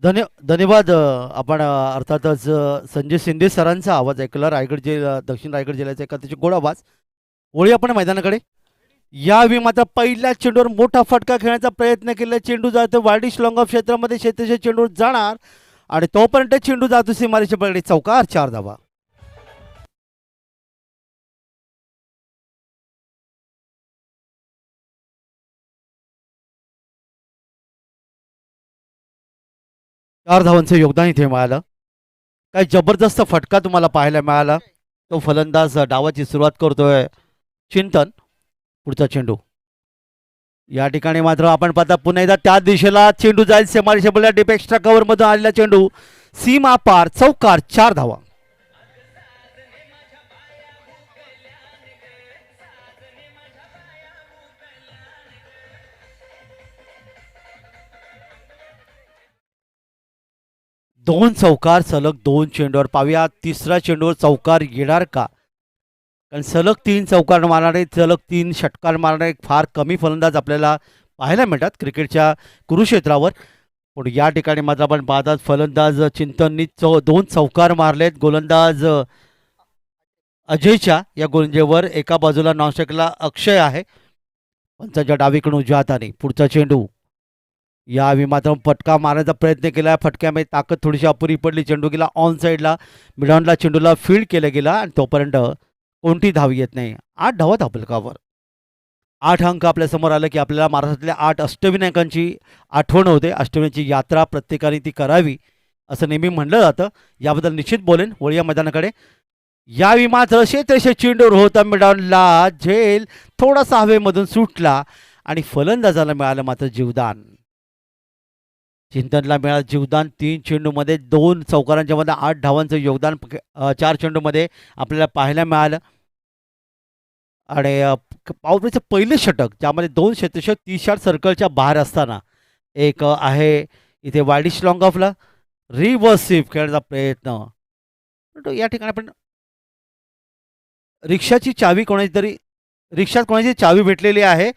धन्यवाद. आपण अर्थातच संजय शिंदे सरांचा आवाज ऐकला. रायगड जिल्हा, दक्षिण रायगड जिल्ह्याचा एक अतिशय गोड आवाज. वळूया आपण मैदानाकडे. यावेळी मात्र पहिल्या चेंडूवर मोठा फटका खेळण्याचा प्रयत्न केला. चेंडू जातो वार्डिश लॉंग ऑफ क्षेत्रामध्ये, क्षेत्राच्या चेंडूवर जाणार आणि तोपर्यंत चेंडू जातो सीमारेषेच्या पलीकडे. चौकार, 4 धावा. 4 धावांचं योगदान इथे मिळालं. काय जबरदस्त फटका तुम्हाला पाहायला मिळाला. तो फलंदाज डावाची सुरुवात करतोय चिंतन. पुढचा चेंडू या ठिकाणी मात्र आपण पाहता पुन्हा एकदा त्या दिशेला चेंडू जाईल सीमारेषेच्या डीप एक्स्ट्रा कव्हर मधून आलेला चेंडू सीमा पार. चौकार, 4 धावा. दोन चौकार सलग 2 चेंडूवर. पाहूया तिसरा चेंडूवर चौकार येणार का. कारण सलग 3 चौकार मारणारे, सलग 3 षटकार मारणारे फार कमी फलंदाज आपल्याला पाहायला मिळतात क्रिकेटच्या कुरुक्षेत्रावर. पण या ठिकाणी मात्र आपण पाहतात फलंदाज चिंतननी 2 चौकार मारलेत. गोलंदाज अजयच्या या गोलंदाजीवर एका बाजूला नॉनस्ट्राईकला अक्षय आहे, पंचांच्या डावीकडून उजव्या हाताने. पुढचा चेंडू यावेळी मात्र फटका मारण्याचा प्रयत्न केला. फटक्यामध्ये ताकद थोडीशी अपुरी पडली. चेंडू गेला ऑन साईडला. मिडॉनला चेंडूला फील्ड केला गेला आणि तोपर्यंत कोणती धाव येत नाही. 8 धावा धापलकावर. 8 अंक आपल्या समोर आलं की आपल्याला महाराष्ट्रातल्या 8 अष्टविनायकांची आठवण होते. अष्टविनायकांची यात्रा प्रत्येकाने ती करावी असं नेहमी म्हणलं जातं. याबद्दल निश्चित बोलेन. वळूया मैदानाकडे. यावेळी मात्र क्षेत्रशे चेंडूवर होता. मिडॉनला झेल थोडासा हवेमधून सुटला आणि फलंदाजाला मिळालं मात्र जीवदान. चिंतनला मिळालं जीवदान. 3 चेंडूमध्ये 2 चौकारांच्या मध्ये 8 धावांचं योगदान 4 चेंडूमध्ये आपल्याला पाहायला मिळालं. आणि पॉवरप्लेचं पहिलं षटक ज्यामध्ये 2 क्षेत्ररक्षक 30 यार्ड सर्कलच्या बाहेर असताना एक आहे इथे वायडिश लॉंग ऑफला रिव्हर्स स्वीप खेळण्याचा प्रयत्न. या ठिकाणी आपण रिक्षाची चावी कोणाची तरी, रिक्षात कोणाची चावी भेटलेली आहे.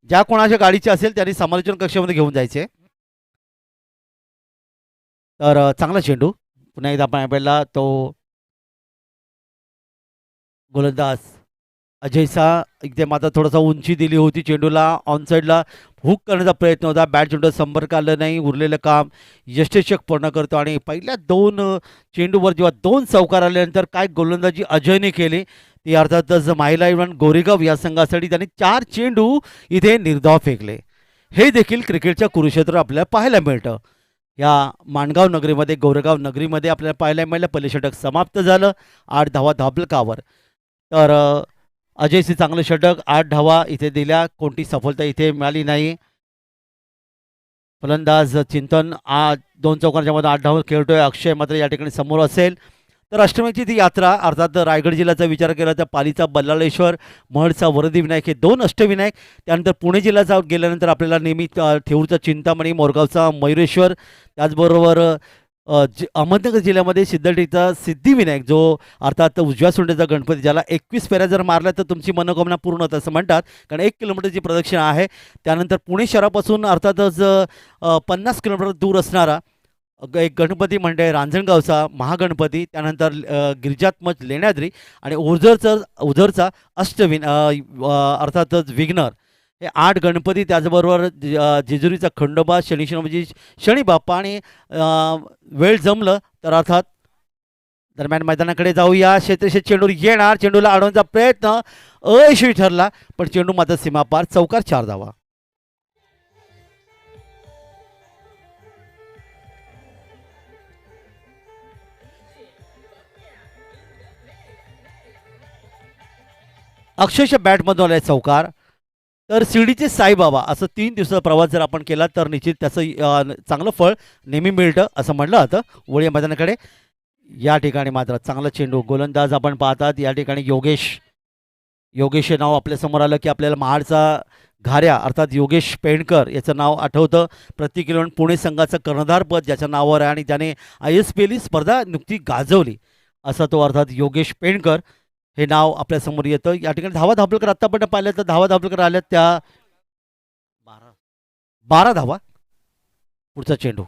ज्या कोणाच्या गाडीची असेल त्यांनी समालोचन कक्षामध्ये घेऊन जायचे. तर चांगला चेंडू पुन्हा एकदा आपण आपल्याला तो गोलंदाज अजयचा इथे मात्र थोडासा उंची दिली होती चेंडूला. ऑन साईडला हुक करण्याचा प्रयत्न होता. बॅट चेंडू संपर्क आलं नाही. उरलेलं काम यष्टीचक पूर्ण करतो आणि पहिल्या 2 चेंडूवर जेव्हा 2 चौकार आल्यानंतर काय गोलंदाजी अजयने केली ती अर्थातच महिला इव्हन गोरेगाव या संघासाठी त्यांनी 4 चेंडू इथे निर्धाव फेकले. हे देखील क्रिकेटच्या कुरुक्षेत्र आपल्याला पाहायला मिळतं. या माणगाव नगरीमध्ये, गोरेगाव नगरीमध्ये आपल्याला पाहायला मिळालं. पहिले षटक समाप्त झालं 8 धावा धापलकावर. तर अजयचे चांगलं षटक 8 धावा इथे दिल्या. कोणती सफलता इथे मिळाली नाही. फलंदाज चिंतन 2 चौकांच्या मध्ये 8 धावा खेळतोय. अक्षय मात्र या ठिकाणी समोर असेल. तर अष्टमीची ती यात्रा अर्थात रायगड जिल्ह्याचा विचार केला तर पालीचा बल्लाळेश्वर, महडचा वरदविनायक हे 2 अष्टविनायक. त्यानंतर पुणे जिल्ह्याचा गेल्यानंतर आपल्याला नेहमी थेऊरचा चिंतामणी, मोरगावचा मयुरेश्वर, त्याचबरोबर अहमदनगर जिल्ह्यामध्ये सिद्धटेचा सिद्धिविनायक जो अर्थात उजव्या सोंडेचा गणपती, ज्याला 21 फेऱ्या जर मारल्या तर तुमची मनोकामना पूर्ण होतं असं म्हणतात. कारण 1 किलोमीटरची प्रदक्षिणा आहे. त्यानंतर पुणे शहरापासून अर्थातच 50 किलोमीटर दूर असणारा एक गणपती म्हणजे रांजणगावचा महागणपती, त्यानंतर गिरिजात्मज लेण्याद्री आणि ओझरचा अर्थातच विघ्नर, हे 8 गणपती. त्याचबरोबर जेजुरीचा खंडोबा, म्हणजे शनी बाप्पा. आणि वेळ जमलं तर अर्थात दरम्यान मैदानाकडे जाऊया. क्षेत्रक्षेत्र चेंडूवर येणार. चेंडूला अडवण्याचा प्रयत्न अयशस्वी ठरला पण चेंडू मात्र सीमापार. चौकार, 4 धावा. अक्षरशः बॅटमधून आलाय चौकार. तर शिर्डीचे साईबाबा असं 3 दिवसाचा प्रवास जर आपण केला तर निश्चित त्याचं चांगलं फळ नेहमी मिळतं असं म्हटलं जातं. वळीया मैदानाकडे. या ठिकाणी मात्र चांगला चेंडू. गोलंदाज आपण पाहतात या ठिकाणी योगेश हे नाव आपल्यासमोर आलं की आपल्याला महाडचा घाऱ्या अर्थात योगेश पेंडकर याचं नाव आठवतं. प्रति किलोमीटर पुणे संघाचं कर्णधारपद ज्याच्या नावावर आहे आणि त्याने ISPL ही स्पर्धा नुकती गाजवली असा तो अर्थात योगेश पेंडकर हे नाव आपल्यासमोर येतं. या ठिकाणी धावा धापलकर आत्तापर्यंत पाहिलं तर धावा धापलकर आल्यात त्या 12 धावा. पुढचा चेंडू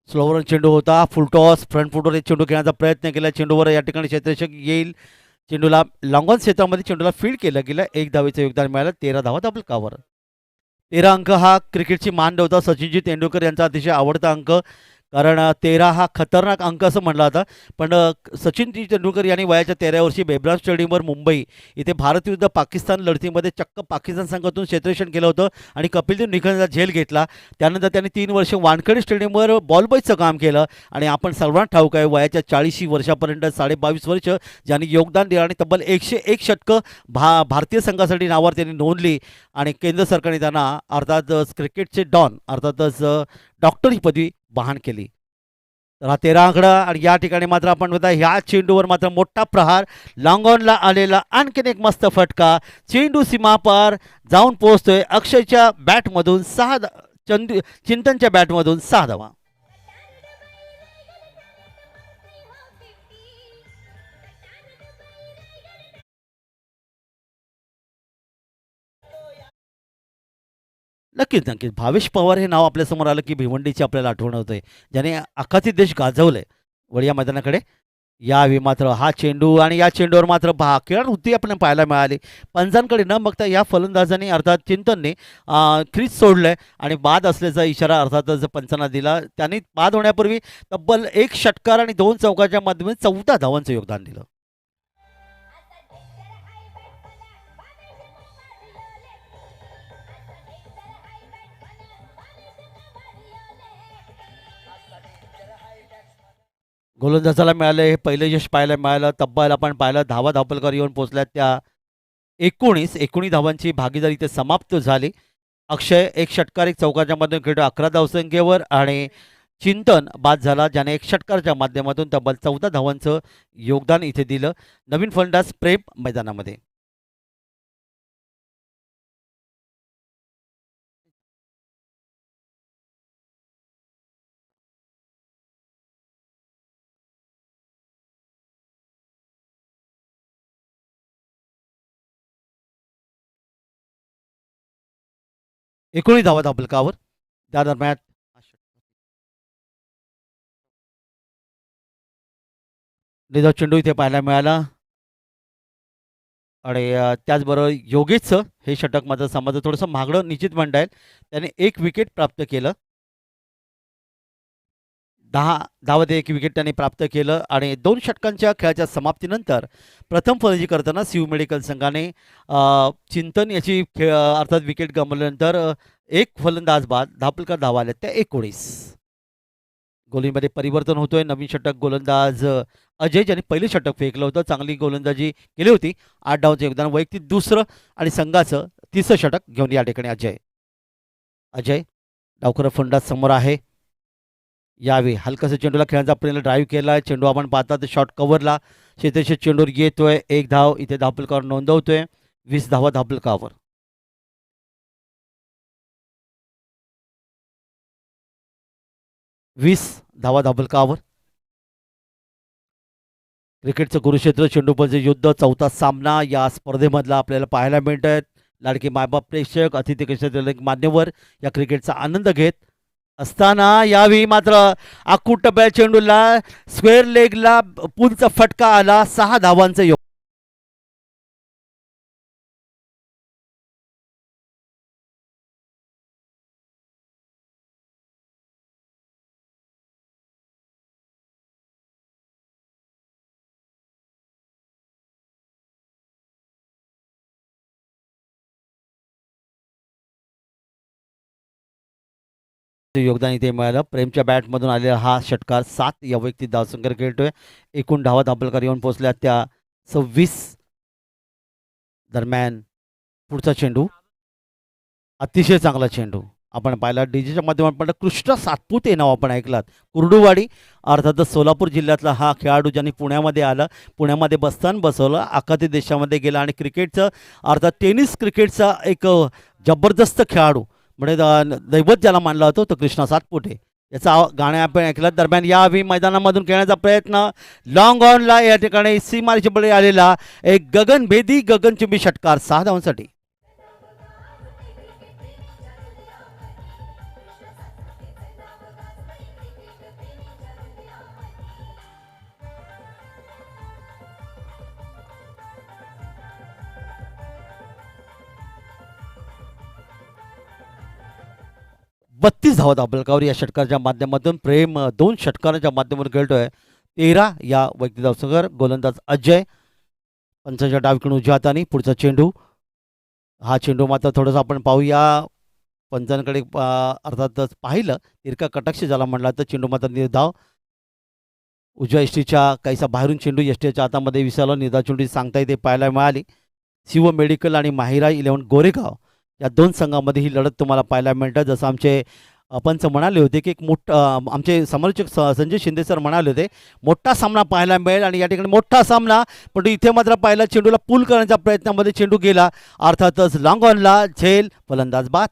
स्लोवर चेंडू होता, फुलटॉस फ्रंट फुटवर एक चेंडू खेळण्याचा प्रयत्न केला, चेंडूवर या ठिकाणी क्षेत्ररक्षक येईल, चेंडूला लॉंगॉन क्षेत्रामध्ये चेंडूला फील्ड केलं गेलं, एक धावेचं योगदान मिळालं, 13 धावा धाबलकावर. 13 अंक हा क्रिकेटची मान होता, सचिनजी तेंडुलकर यांचा अतिशय आवडता अंक, कारण 13 हा खतरनाक अंक असं म्हटलं जातं. पण सचिनजी तेंडुलकर यांनी वयाच्या 13 वर्षी बेब्राम स्टेडियमवर मुंबई इथे भारत विरुद्ध पाकिस्तान लढतीमध्ये चक्क पाकिस्तान संघातून क्षेत्ररक्षण केलं होतं आणि कपिलदेव निखळचा झेल घेतला. त्यानंतर त्यांनी 3 वर्ष वानखेडे स्टेडियमवर बॉलबॉयचं काम केलं आणि आपण सर्वांना ठाऊक आहे वयाच्या 40 वर्षापर्यंत 22.5 वर्ष ज्यांनी योगदान दिलं आणि तब्बल 101 षटकं भारतीय संघासाठी नावावर त्यांनी नोंदली आणि केंद्र सरकारने त्यांना अर्थातच क्रिकेटचे डॉन अर्थातच डॉक्टर ही पदवी बहाल केली. तर हा 13 आकडा आणि या ठिकाणी मात्र आपण बघता ह्या चेंडूवर मात्र मोठा प्रहार, लॉंग ऑनला आलेला आणखीन एक मस्त फटका, चेंडू सीमापार जाऊन पोहोचतोय. अक्षयच्या बॅटमधून 6 चिंतनच्या बॅटमधून 6 धावा. नक्कीच नक्कीच भावेश पवार हे नाव आपल्यासमोर आलं की भिवंडीची आपल्याला आठवण होते, ज्याने अख्खाचे देश गाजवले वडिया मैदानाकडे. यावेळी मात्र हा चेंडू आणि या चेंडूवर मात्र खेळ होती आपल्याला पाहायला मिळाली. पंजांकडे न बघता या फलंदाजांनी अर्थात चिंतनने क्रीज सोडलंय आणि बाद असल्याचा इशारा अर्थातच पंचांना दिला. त्यांनी बाद होण्यापूर्वी तब्बल 1 षटकार आणि 2 चौकाच्या माध्यमातून 14 धावांचं योगदान दिलं. गोलंदाजाला मिळालं हे पहिलं यश पाहायला मिळालं. तब्बल आपण पाहिलं धावा धापलकर येऊन पोहोचल्या त्या 19 धावांची भागीदारी इथे समाप्त झाली. अक्षय 1 षटकार 1 चौकाच्या माध्यमातून खेळतो 11 धावसंख्येवर आणि चिंतन बाद झाला ज्याने 1 षटकारच्या माध्यमातून तब्बल 14 धावांचं योगदान इथे दिलं. नवीन फलंदाज प्रेम मैदानामध्ये. धावा धापलकावर त्या दरम्यान निधा चेंडू इथे पाहायला मिळाला आणि त्याचबरोबर योगेशचं हे षटक मात्र समाज थोडंसं महागडं निश्चित म्हणता येईल. त्याने 1 विकेट प्राप्त केलं. 10 धावात 1 विकेट त्यांनी प्राप्त केलं आणि 2 षटकांच्या खेळाच्या समाप्तीनंतर प्रथम फलंदाजी करताना शिव मेडिकल संघाने चिंतन याची अर्थात विकेट गमावल्यानंतर 1 फलंदाज बाद धापलकर धावा आल्या त्या 19. गोलंदाजीमध्ये परिवर्तन होतोय. नवीन षटक गोलंदाज अजय ज्यांनी पहिलं षटक फेकलं होतं, चांगली गोलंदाजी केली होती. 8 धावांचं योगदान, वैयक्तिक दुसरं आणि संघाचं 3रं षटक घेऊन या ठिकाणी अजय डावखुरा फलंदाज समोर आहे. यावेळी हलकासा चेंडूला खेळण्याचा प्रयत्न ड्राईव्ह केला. चेंडू आपण पाहता तर शॉर्ट कव्हरला शेतेशी चेंडूवर येतोय. 1 धाव इथे धापलकावर नोंदवतोय. 20 धावा धापलकावर. 20 धावा धापलकावर. क्रिकेटचं कुरुक्षेत्र चेंडूपळचं युद्ध 4था सामना या स्पर्धेमधला आपल्याला पाहायला मिळत आहेत. लाडके मायबाप प्रेक्षक अतिथी क्षेत्रातील मान्यवर या क्रिकेटचा आनंद घेत असताना यावेळी मात्र आखूट टप्प्या चेंडूला स्क्वेअर लेगला पुलचा फटका आला. 6 धावांचं योग. योगदान इथे मिळालं. प्रेमच्या बॅटमधून आलेला हा षटकार 7 या वैयक्तिक धावसंख्येवर खेळतोय. एकूण धावा धापलकर येऊन पोहोचल्या त्या 26. दरम्यान पुढचा चेंडू अतिशय चांगला चेंडू आपण पाहिला. डीजेच्या माध्यमातून कृष्ण सातपुते नाव आपण ऐकलात. कुर्डुवाडी अर्थातच सोलापूर जिल्ह्यातला हा खेळाडू ज्यांनी पुण्यामध्ये आला, पुण्यामध्ये बसताना बसवलं, अख्खा देशामध्ये गेला आणि क्रिकेटचं अर्थात टेनिस क्रिकेटचा एक जबरदस्त खेळाडू म्हणजे दैवत ज्याला मानला जातो तो कृष्णा सातपुते याचा गाणं आपण ऐकलं. दरम्यान यावेळी मैदानामधून खेळण्याचा प्रयत्न लॉंग ऑनला या ठिकाणी सीमारेषेच्या बळी आलेला एक गगनभेदी गगनचुंबी षटकार 6 धावांसाठी. 32 धावा धाबलकावर या षटकाराच्या माध्यमातून प्रेम दोन षटकाराच्या माध्यमातून खेळतोय. 13 या वैयक्तिक धावसंख्येवर गोलंदाज अजय पंचांच्या डावीकडून उजव्या हाताने पुढचा चेंडू. हा चेंडू मात्र थोडंसं आपण पाहूया पंचांकडे अर्थातच पाहिलं तिरका कटाक्ष ज्याला म्हणला तर चेंडू मात्र निर्धाव उजव्या एसटीच्या काहीसा बाहेरून चेंडू एसटीच्या हातामध्ये विसरला. निर्धाव चेंडू सांगता येते पाहायला मिळाली. शिव मेडिकल आणि माहिरा 11 गोरेगाव या दोन संघामध्ये ही लढत तुम्हाला पाहायला मिळतं. जसं आमचे पंच म्हणाले होते की एक मोठं आमचे समालोचक संजय शिंदे सर म्हणाले होते मोठा सामना पाहायला मिळेल आणि या ठिकाणी मोठा सामना. पण इथे मात्र पाहिला चेंडूला पूल करण्याच्या प्रयत्नामध्ये चेंडू गेला अर्थातच लॉंग ऑनला झेल फलंदाज बाद.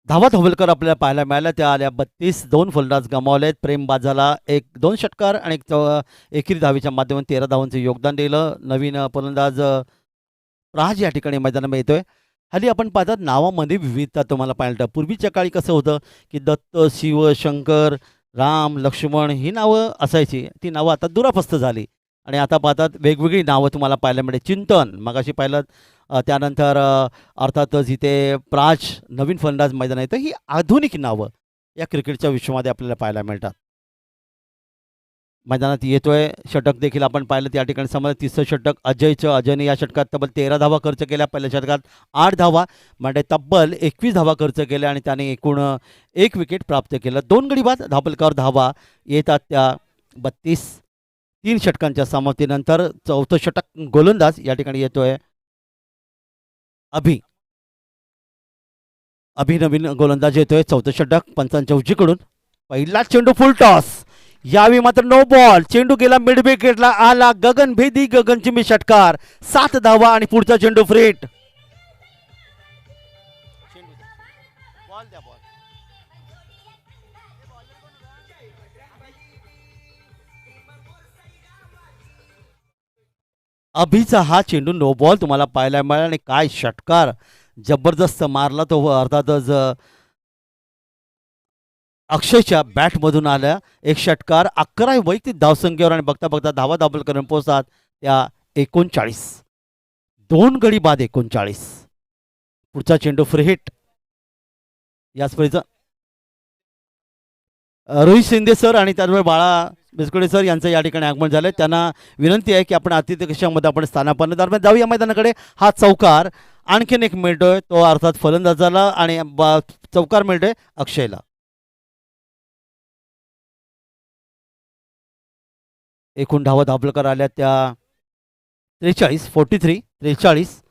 धावा धोबलकर आपल्याला पाहायला मिळाल्या त्या आल्या 32. दोन फलंदाज गमावलेत. प्रेम बाजाला 1-2 षटकार आणि एकेरी धावेच्या माध्यमातून 13 धावांचं योगदान दिलं. नवीन फलंदाज प्राज या ठिकाणी मैदानामध्ये येतोय. हल्ली आपण पाहतात नावामध्ये विविधता तुम्हाला पाहायला. पूर्वीच्या काळी कसं होतं की दत्त शिव शंकर राम लक्ष्मण ही नावं असायची. ती नावं आता दुरापस्त झाली आणि आता पाहतात वेगवेगळी नावं तुम्हाला पाहायला मिळते. चिंतन मगाशी पाहिलं त्यानंतर अर्थातच इथे प्राज नवीन फलंदाज मैदान येतं. ही आधुनिक नावं या क्रिकेटच्या विश्वामध्ये आपल्याला पाहायला मिळतात. मैदानात येतोय षटक देखील आपण पाहिलं त्या ठिकाणी समोर तिसरं षटक अजयने या षटकात तब्बल 13 धावा खर्च केल्या. पहिल्या षटकात 8 धावा म्हणजे तब्बल 21 धावा खर्च केल्या आणि त्याने एकूण 1 विकेट प्राप्त केलं. 2 गडी बाद धाबलकावर धावा येतात त्या 32. 3 षटकांच्या समाप्तीनंतर चौथं षटक गोलंदाज या ठिकाणी येतोय अभि नवीन गोलंदाज येतोय. चौथं षटक पंचांच्या उजवीकडून पहिला चेंडू फुल टॉस. यावेळी मात्र नो बॉल. चेंडू गेला मिड विकेटला. आला गगनभेदी गगनचिमी षटकार 7 धावा आणि पुढचा चेंडू फ्रीट. अभिचा हा चेंडू नो बॉल तुम्हाला पाहायला मिळाला आणि काय षटकार जबरदस्त मारला तो. अर्थातच अक्षयच्या बॅटमधून आल्या एक षटकार. 11 वैयक्तिक धावसंख्येवर आणि बघता बघता धावा धाबलकर पोहोचतात त्या 39. 2 गडी बाद 39. पुढचा चेंडू फ्री हिट. याच परीचं रोहित शिंदे सर आणि त्याचबरोबर बाळा बिस्कुडे सर यांचं या ठिकाणी आगमन झालं. त्यांना विनंती आहे की आपण अतिथी कक्षामध्ये आपण स्थानापन्न दरम्यान जाऊया मैदानाकडे. हा चौकार आणखीन एक मिळतोय तो अर्थात फलंदाजाला आणि चौकार मिळतोय अक्षयला. एकूण धावा धाबलकर आल्या त्या 43.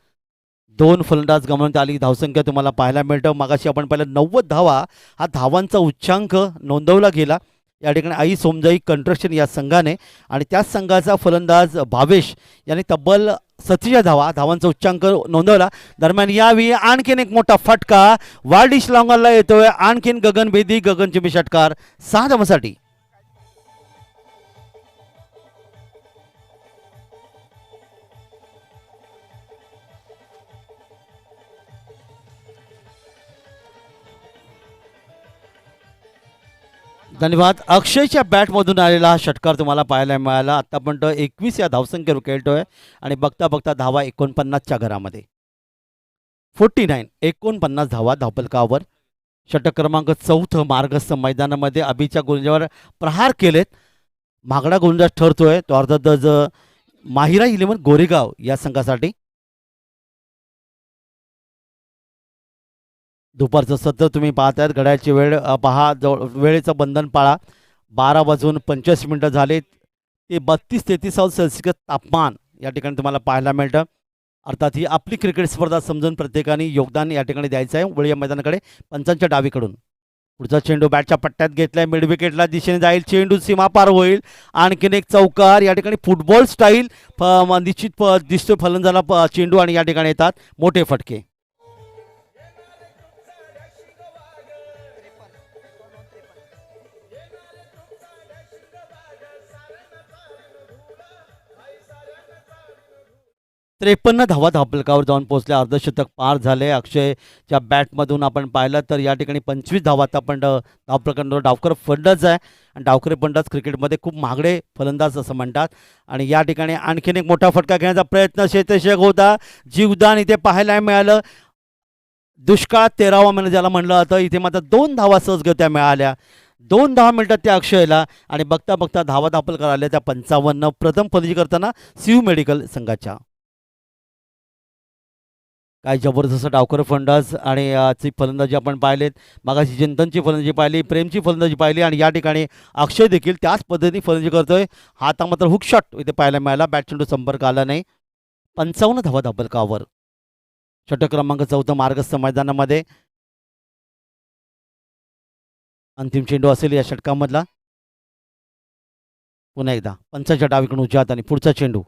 2 फलंदाज गमावण्यात आली. धावसंख्या तुम्हाला पाहायला मिळतं. मागाशी आपण पाहिलं 90 धावा हा धावांचा उच्चांक नोंदवला गेला या ठिकाणी आई सोमजाई कंस्ट्रक्शन या संघाने आणि त्याच संघाचा फलंदाज भावेश यांनी तब्बल 37 धावांचा उच्चांक नोंदवला. दरम्यान यावेळी आणखीन एक मोठा फटका वार्डिश लॉंगरला येतोय. आणखीन गगनभेदी गगनचिमी षटकार 6 धावांसाठी. धन्यवाद. अक्षयच्या बॅटमधून आलेला हा षटकार तुम्हाला पाहायला मिळाला. आत्तापर्यंत 21 या धावसंख्येवर खेळतोय आणि बघता बघता धावा 49च्या घरामध्ये. 49 धावा धावपलकावर. षटक क्रमांक 4 मार्गस्थ मैदानामध्ये अभिच्या गोलंदाजावर प्रहार केलेत. महागडा गोलंदाज ठरतोय तो अर्थातच माहिरा 11 गोरेगाव या संघासाठी. दुपारचं सत्र तुम्ही पाहतायत. घड्याळची वेळ पहा. वेळेचं बंधन पाळा. 12:25 झाले. ते 32-33 तापमान या ठिकाणी तुम्हाला पाहायला मिळतं. अर्थात ही आपली क्रिकेट स्पर्धा समजून प्रत्येकाने योगदान या ठिकाणी द्यायचं आहे. वळूया मैदानाकडे पंचांच्या डावीकडून. पुढचा चेंडू बॅटच्या पट्ट्यात घेतलाय. मिड विकेटला दिशेने जाईल. चेंडू सीमा पार होईल. आणखीन एक चौकार या ठिकाणी फुटबॉल स्टाईल निश्चित दिसतोय फलंदाजाला चेंडू आणि या ठिकाणी येतात मोठे फटके. 53 धावा धावफलकावर जाऊन पोहोचले, अर्धशतक पार झाले. अक्षयच्या बॅटमधून आपण पाहिलं तर या ठिकाणी 25 धावा आतापर्यंत धावफलकावर. डावकर फलंदाज आहे आणि डावकरी फलंदाज क्रिकेटमध्ये खूप महागडे फलंदाज असं म्हणतात. आणि या ठिकाणी आणखीन एक मोठा फटका घेण्याचा प्रयत्न शेतशेक होता. जीवदान इथे पाहायला मिळालं. दुष्काळात 13वा महिना ज्याला म्हणलं जातं, इथे मात्र 2 धावा सहजगत्या मिळाल्या. 2 धावा मिळतात त्या अक्षयला आणि बघता बघता धावा धावफलकावर आल्या त्या 55. प्रथम फलंदाजी करताना शिव मेडिकल संघाच्या. काय जबरदस्त डावकर फलंदाज आणि ची फलंदाजी आपण पाहिलेत. मागाशी चिंतनची फलंदाजी पाहिली, प्रेमची फलंदाजी पाहिली आणि या ठिकाणी अक्षय देखील त्याच पद्धतीने फलंदाजी करतोय. हाता मात्र हुक शॉट इथे पाहायला मिळाला, बॅट चेंडू संपर्क आला नाही. 55 धावा धावफलकावर. षटक क्रमांक 4 मार्गस्थ मैदानामध्ये अंतिम चेंडू असेल या षटकामधला. पुन्हा एकदा पंचाच्या डावीकडून उजव्यात आणि पुढचा चेंडू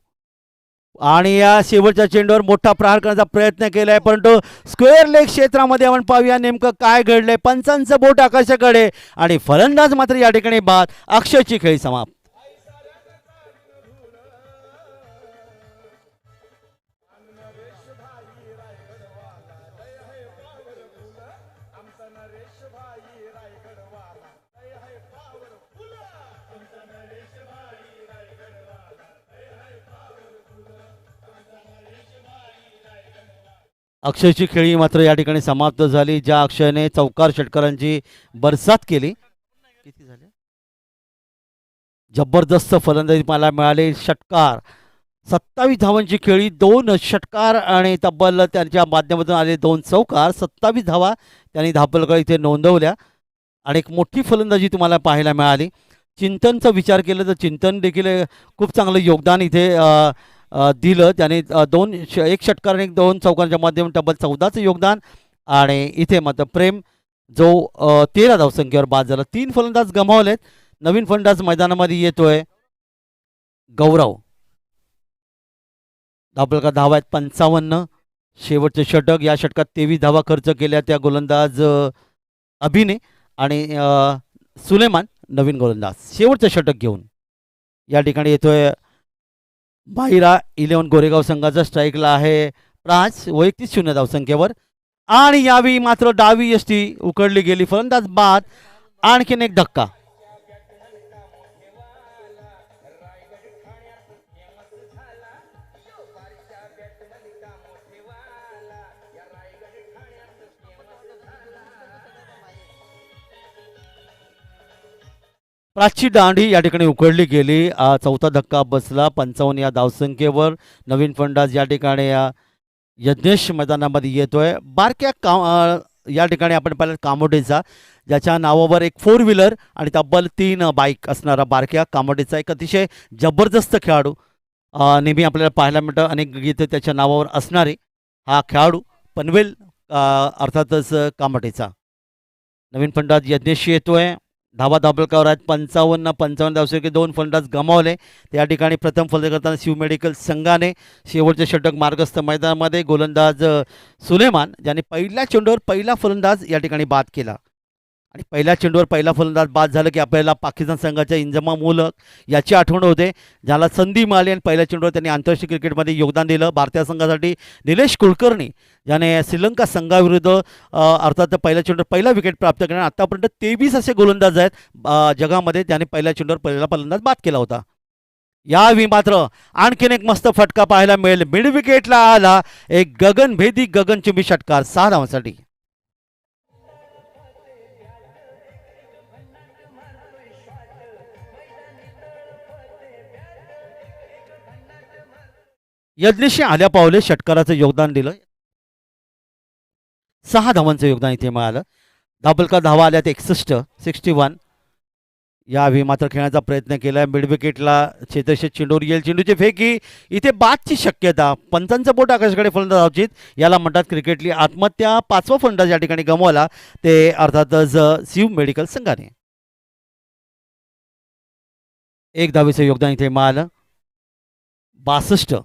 आणि या शेवटच्या चेंडूवर मोठा प्रहार करण्याचा प्रयत्न केलाय, परंतु स्क्वेअर लेग क्षेत्रामध्ये आपण पाहूया नेमकं काय घडलंय. पंचांचं बोट आकाशाकडे आणि फलंदाज मात्र या ठिकाणी बाद. अक्षयची खेळी समाप्त. अक्षयची खेळी मात्र या ठिकाणी समाप्त झाली, ज्या अक्षयने चौकार षटकारांची बरसात केली. किती झाले? जबरदस्त फलंदाजी मला मिळाली. षटकार 27 धावांची खेळी, 2 षटकार आणि तब्बल त्यांच्या माध्यमातून आले 2 चौकार. 27 धावा त्यांनी धावफलकावर इथे नोंदवल्या आणि एक मोठी फलंदाजी तुम्हाला पाहायला मिळाली. चिंतनचा विचार केला तर चिंतन देखील खूप चांगलं योगदान इथे दिलं. त्याने 1 षटकार आणि 2 चौकांच्या माध्यमातून तब्बल 14चं योगदान. आणि इथे मात्र प्रेम जो 13 धावसंख्येवर बाद झाला. 3 फलंदाज गमावलेत. नवीन फलंदाज मैदानामध्ये येतोय गौरव. धावफलकात धावा आहेत 55. शेवटचे षटक, या षटकात 23 धावा खर्च केल्या त्या गोलंदाज अभिने आणि सुलेमान नवीन गोलंदाज शेवटचं षटक घेऊन या ठिकाणी येतोय. बाहिरा 11 गोरेगाव संघाचा स्ट्राईकला आहे प्राज, वैयक्तिक 0 धावसंख्येवर. आणि यावेळी मात्र डावी यष्टी उकडली गेली, फलंदाज बाद. आणखीन एक धक्का. प्राची दांडी या ठिकाणी उकडली गेली. 4था धक्का बसला 55 या धावसंख्येवर. नवीन फलंदाज या ठिकाणी यज्ञेश मैदानामध्ये येतोय. बारक्या या ठिकाणी आपण पाहिलं कामोडेचा, ज्याच्या नावावर एक 4 व्हीलर आणि तब्बल 3 बाईक असणारा बारक्या कामोडेचा एक अतिशय जबरदस्त खेळाडू नेहमी आपल्याला पाहायला मिळतं. अनेक गीते त्याच्या नावावर असणारे हा खेळाडू पनवेल अर्थातच कामोडेचा. नवीन फलंदाज यज्ञेश येतोय. धावा धावफलकावर आहेत 55 धावसंख्ये. 2 फलंदाज गमावले. त्या ठिकाणी प्रथम फलंदाजी करताना शिव मेडिकल संघाने शेवटचे षटक मार्गस्थ मैदानामध्ये गोलंदाज सुलेमान, ज्याने पहिल्या चेंडूवर पहिला फलंदाज या ठिकाणी बाद केला. आणि पहिल्या चेंडूवर पहिला फलंदाज बाद झालं की आपल्याला पाकिस्तान संघाच्या इंजमाम उल याची आठवण होते, ज्याला संधी मिळाली आणि पहिल्या चेंडूवर त्यांनी आंतरराष्ट्रीय क्रिकेटमध्ये योगदान दिलं. भारतीय संघासाठी निलेश कुलकर्णी, ज्याने श्रीलंका संघाविरुद्ध अर्थात पहिल्या चेंडूवर पहिला विकेट प्राप्त केला. आतापर्यंत 23 असे गोलंदाज आहेत जगामध्ये त्याने पहिल्या चेंडूवर पहिला फलंदाज बाद केला होता. यावेळी मात्र आणखीन एक मस्त फटका पाहायला मिळेल. मिड विकेटला आला एक गगनभेदी गगनचुंबी षटकार 6 धावांसाठी. यज्ञेशने आल्या पावले षटकाराचं योगदान दिलं. 6 धावांचं योगदान इथे मिळालं. धावफलकात धावा आल्यात 61. यावेळी मात्र खेळण्याचा प्रयत्न केला. मिड विकेटला चेतेश्वर चेंडूवर येईल. चेंडूची फेकी, इथे बादची शक्यता. पंचांचं बोट आकाशाकडे फलंदाज अवचित, याला म्हणतात क्रिकेटली आत्महत्या. 5वा फलंदाज या ठिकाणी गमवला, ते अर्थातच शिव मेडिकल संघाने. 1 धावेचं योगदान इथे मिळालं. 62,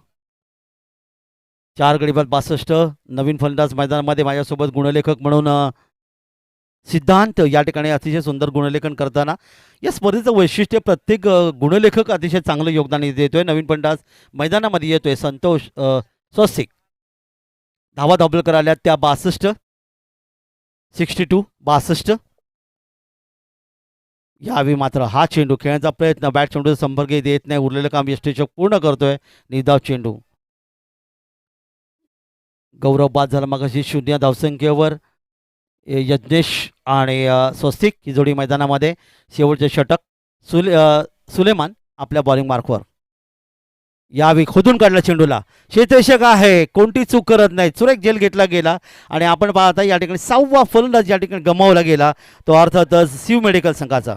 4 गडी बाद 62. नवीन फलंदाज मैदानामध्ये माझ्यासोबत गुणलेखक म्हणून सिद्धांत या ठिकाणी अतिशय सुंदर गुणलेखन करताना. या स्पर्धेचं वैशिष्ट्य प्रत्येक गुणलेखक अतिशय चांगलं योगदान देतोय. नवीन फलंदाज मैदानामध्ये येतोय संतोष स्वस्तिक. धावा धावलकर आल्या त्या 62, 62, 62. यावेळी मात्र हा चेंडू खेळण्याचा प्रयत्न, बॅट चेंडूचा संपर्क देत नाही, उरलेलं काम यष्टीचक पूर्ण करतोय. निर्धाव चेंडू. गौरव बाद झाला मगाशी 0 धावसंख्येवर. यज्ञेश आणि स्वस्तिक ही जोडी मैदानामध्ये. शेवटचे षटक. सुलेमान आपल्या बॉलिंग मार्कवर. यावेळी खोदून काढला चेंडूला. क्षेत्ररक्षक आहे, कोणती चूक करत नाही, सुरेख झेल घेतला गेला. आणि आपण पाहता या ठिकाणी 6वा फलंदाज या ठिकाणी गमावला गेला, तो अर्थातच शिव मेडिकल संघाचा.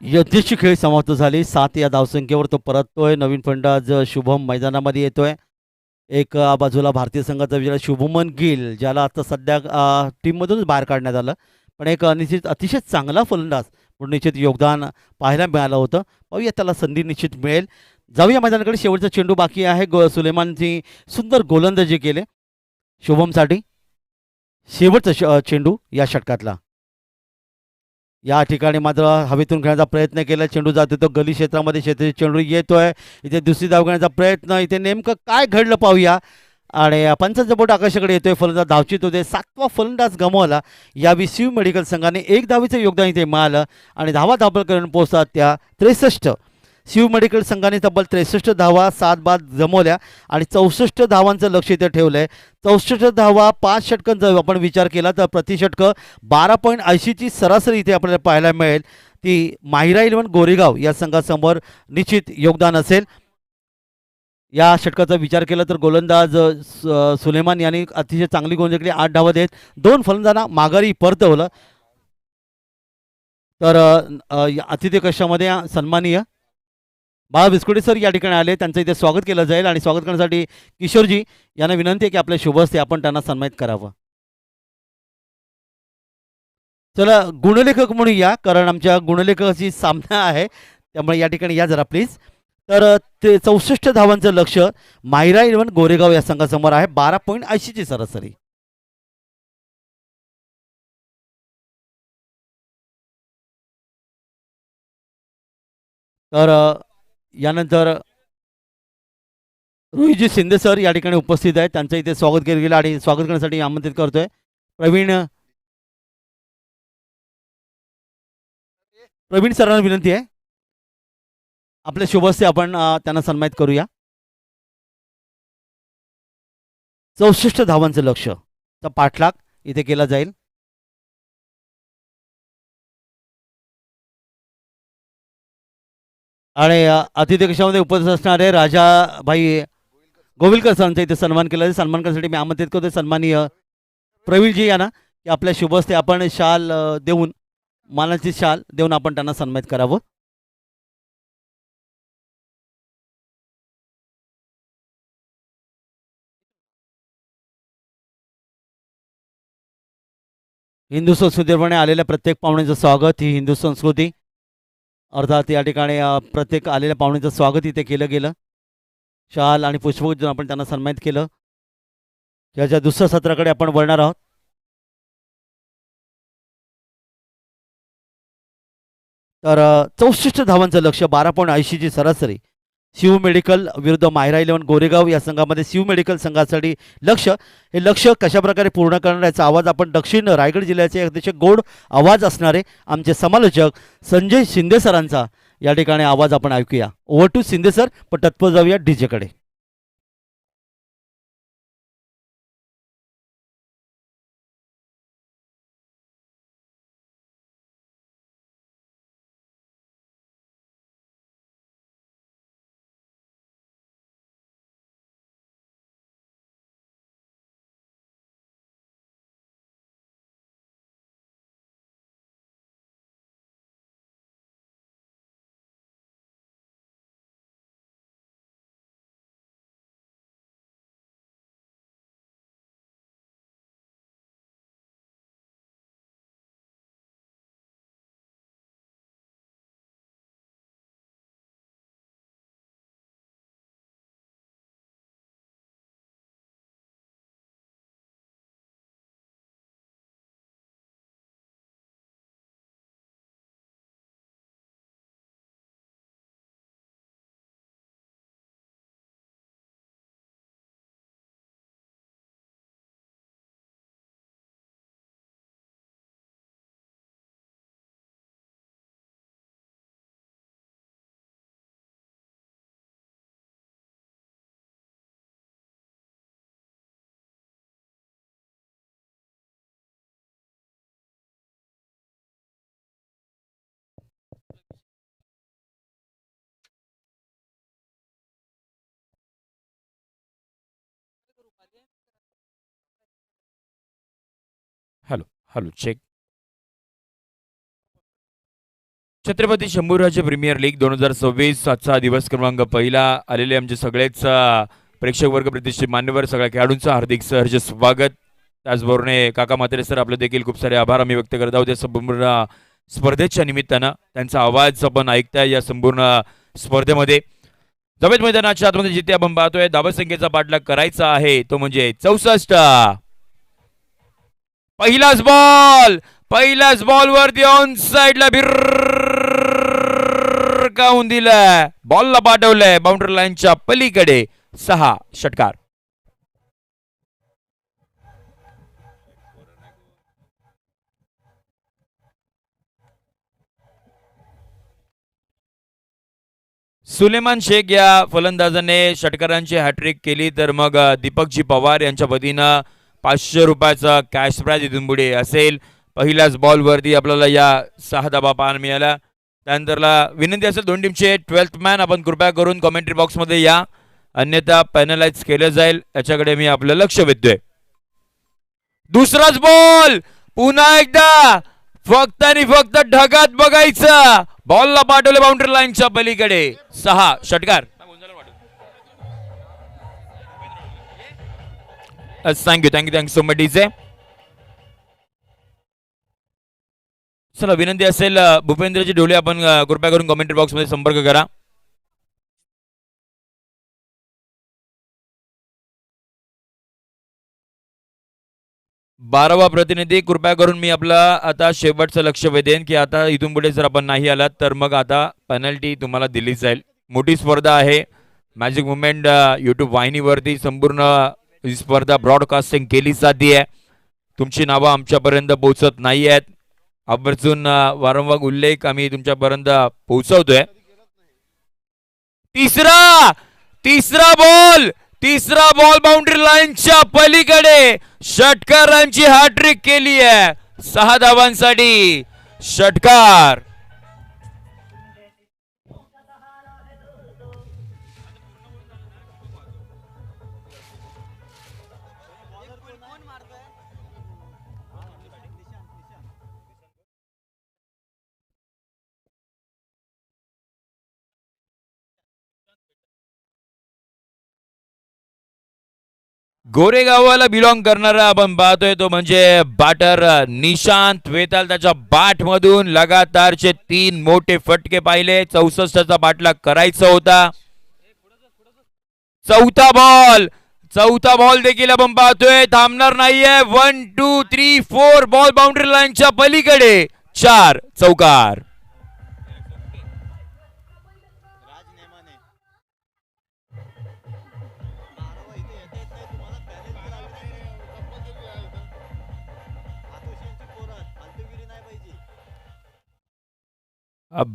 यज्ञेशची खेळी समाप्त झाली. 7 या धावसंख्येवर तो परततोय. नवीन फलंदाज शुभम मैदानामध्ये येतोय. एक बाजूला भारतीय संघाचा विजय शुभमन गिल, ज्याला आता सध्या टीममधूनच बाहेर काढण्यात आलं, पण एक निश्चित अतिशय चांगला फलंदाज म्हणून निश्चित योगदान पाहायला मिळालं होतं. पाहूया त्याला संधी निश्चित मिळेल. जाऊया मैदानाकडे. शेवटचा चेंडू बाकी आहे. सुलेमानची सुंदर गोलंदाजी केले शुभमसाठी. शेवटचा चेंडू या षटकातला. या ठिकाणी मात्र हवेतून खेळण्याचा प्रयत्न केला. चेंडू जातो तो गली क्षेत्रामध्ये. क्षेत्राची चेंडू येतोय. इथे दुसरी धाव घेण्याचा प्रयत्न. इथे नेमकं काय घडलं पाहूया. आणि पंचांचा बोट आकाशाकडे येतोय. फलंदाज धावचित होते. 7वा फलंदाज गमावला. यावेळी शिव मेडिकल संघाने 1 धावेचं योगदान इथे मिळालं आणि धावा धाबल करून पोहोचतात त्या 63. शिव मेडिकल संघाने तब्बल 63 धावा 7 बाद जमवल्या आणि 64 धावांचं लक्ष इथे ठेवलं आहे. 64 धावा 5 षटकांचा आपण विचार केला तर प्रतिषटक 12.80ची सरासरी इथे आपल्याला पाहायला मिळेल. ती माहिरा इलेव्हन गोरेगाव या संघासमोर निश्चित योगदान असेल. या षटकाचा विचार केला तर गोलंदाज सुलेमान यांनी अतिशय चांगली गोलंदाजी केली. 8 धावा देत 2 फलंदाजांना माघारी परतवलं. तर अतिथी कक्षामध्ये सन्माननीय बाळा बिस्कुटे सर या ठिकाणी आले. त्यांचं इथे स्वागत केलं जाईल आणि स्वागत करण्यासाठी किशोरजी यांना विनंती आहे की आपल्या शुभ हस्ते आपण त्यांना सन्मानित करावं. चला गुणलेखक म्हणून या, कारण आमच्या गुणलेखकाची सामना आहे, त्यामुळे या ठिकाणी या जरा प्लीज. तर ते 64 धावांचं लक्ष माहिरा इलेव्हन गोरेगाव या संघासमोर आहे. 12.80ची सरासरी. तर यानंतर रोहितजी शिंदे सर या ठिकाणी उपस्थित आहेत. त्यांचं इथे स्वागत केलं गेलं आणि स्वागत करण्यासाठी आमंत्रित करतोय. प्रवीण सरांना विनंती आहे आपल्या शुभ हस्ते आपण त्यांना सन्मानित करूया. 64 धावांचं लक्ष चा पाठलाग इथे केला जाईल. आणि अतिथी कक्षामध्ये उपस्थित असणारे राजाभाई गोविलकर सरांचा इथे सन्मान केला आहे. सन्मान करण्यासाठी मी आमंत्रित करतोय सन्माननीय प्रवीणजी यांना की आपल्या शुभ हस्ते आपण शाल देऊन, मानाची शाल देऊन आपण त्यांना सन्मानित करावं. हिंदू संस्कृतीप्रमाणे आलेल्या प्रत्येक पाहुण्याचं स्वागत. ही हिंदू संस्कृती अर्थात या ठिकाणी प्रत्येक आलेल्या पाहुण्याचं स्वागत इथे केलं गेलं. शाल आणि पुष्पगुच्छ देऊन आपण त्यांना सन्मानित केलं. याच्या दुसऱ्या सत्राकडे आपण वळणार आहोत. तर 64 धावांचं लक्ष, 12.80ची सरासरी. शिव मेडिकल विरुद्ध माहिरा इलेव्हन गोरेगाव या संघामध्ये शिव मेडिकल संघासाठी लक्ष, हे लक्ष कशाप्रकारे पूर्ण करणार याचा आवाज आपण दक्षिण रायगड जिल्ह्याचे अतिशय गोड आवाज असणारे आमचे समालोचक संजय शिंदे सरांचा या ठिकाणी आवाज आपण ऐकूया. Over to Shinde sir. पण तत्पर जाऊया डीजेकडे. Hello check. Chhatrapati Shambhuraje Premier League 2026 आजचा दिवस क्रमांक पहिला आलेले आमचे सगळेच प्रेक्षक वर्ग प्रतिष्ठित मान्यवर सगळ्या खेळाडूंचं हार्दिक सहर्ष स्वागत. त्याचबरोबर काका म्हात्रे सर आपले देखील खूप सारे आभार आम्ही व्यक्त करत आहोत या संपूर्ण स्पर्धेच्या निमित्तानं. त्यांचा आवाज आपण ऐकताय या संपूर्ण स्पर्धेमध्ये. जमेत मैदानाच्या आतमध्ये जिथे आपण पाहतोय धावसंख्येचा पाठलाग करायचा आहे तो म्हणजे 64. पहिलाच बॉल वरती ऑन साइडला भिरकावून दिलाय. बॉलला पाठवलंय बाउंड्री लाईनच्या पलीकडे. 6 षटकार. सुलेमान शेख या फलंदाजाने षटकारांची हॅट्रिक केली तर मग दीपकजी पवार यांच्या वतीनं 500 रुपयाचा कॅश प्राइज इथून पुढे असेल. पहिल्याच बॉलवरती आपल्याला या 6 धाबा पाहायला मिळाला. त्यानंतरला विनंती असेल दोन टीमचे 12th मॅन आपण कृपया करून कमेंट्री बॉक्समध्ये या, अन्यथा पॅनलाइज केलं जाईल याच्याकडे मी आपलं लक्ष वेधतोय. दुसराच बॉल पुन्हा एकदा फक्त आणि फक्त ढगात बघायचं. बॉलला पाठवले बाउंड्री लाईनच्या पलीकडे. 6 षटकार. Thank you so much DJ. चला विनंती असेल भूपेंद्रजी ढोले आपण कृपया करून कमेंट्री बॉक्स मध्ये संपर्क करा. बारावा प्रतिनिधी कृपया करून मी आपला आता शेवटचं लक्ष वेधेन की आता इथून पुढे जर आपण नाही आलात तर मग आता पेनल्टी तुम्हाला दिली जाईल. मोठी स्पर्धा आहे. मॅजिक मुवमेंट यूट्यूब वाहिनीवरती संपूर्ण ही स्पर्धा ब्रॉडकास्टिंग केली जाते. तुमची नावं आमच्यापर्यंत पोहोचत नाही आहेत. आवर्जून वारंवार उल्लेख आम्ही तुमच्यापर्यंत पोहोचवतोय. तिसरा बॉल बाउंड्री लाईनच्या पलीकडे. षटकारांची हॅट्रिक केली आहे. 6 धावांसाठी षटकार. गोरेगावाला बिलॉंग करणारा आपण पाहतोय तो म्हणजे बॅटर निशांत वेताल. त्याच्या बॅट मधून लगातारचे 3 मोठे फटके पाहिले. 64चा पाठलाग करायचा होता. चौथा बॉल देखील आपण पाहतोय थांबणार नाहीये. 1 2 3 4 बॉल बाउंड्री लाईनच्या पलीकडे. 4 चौकार.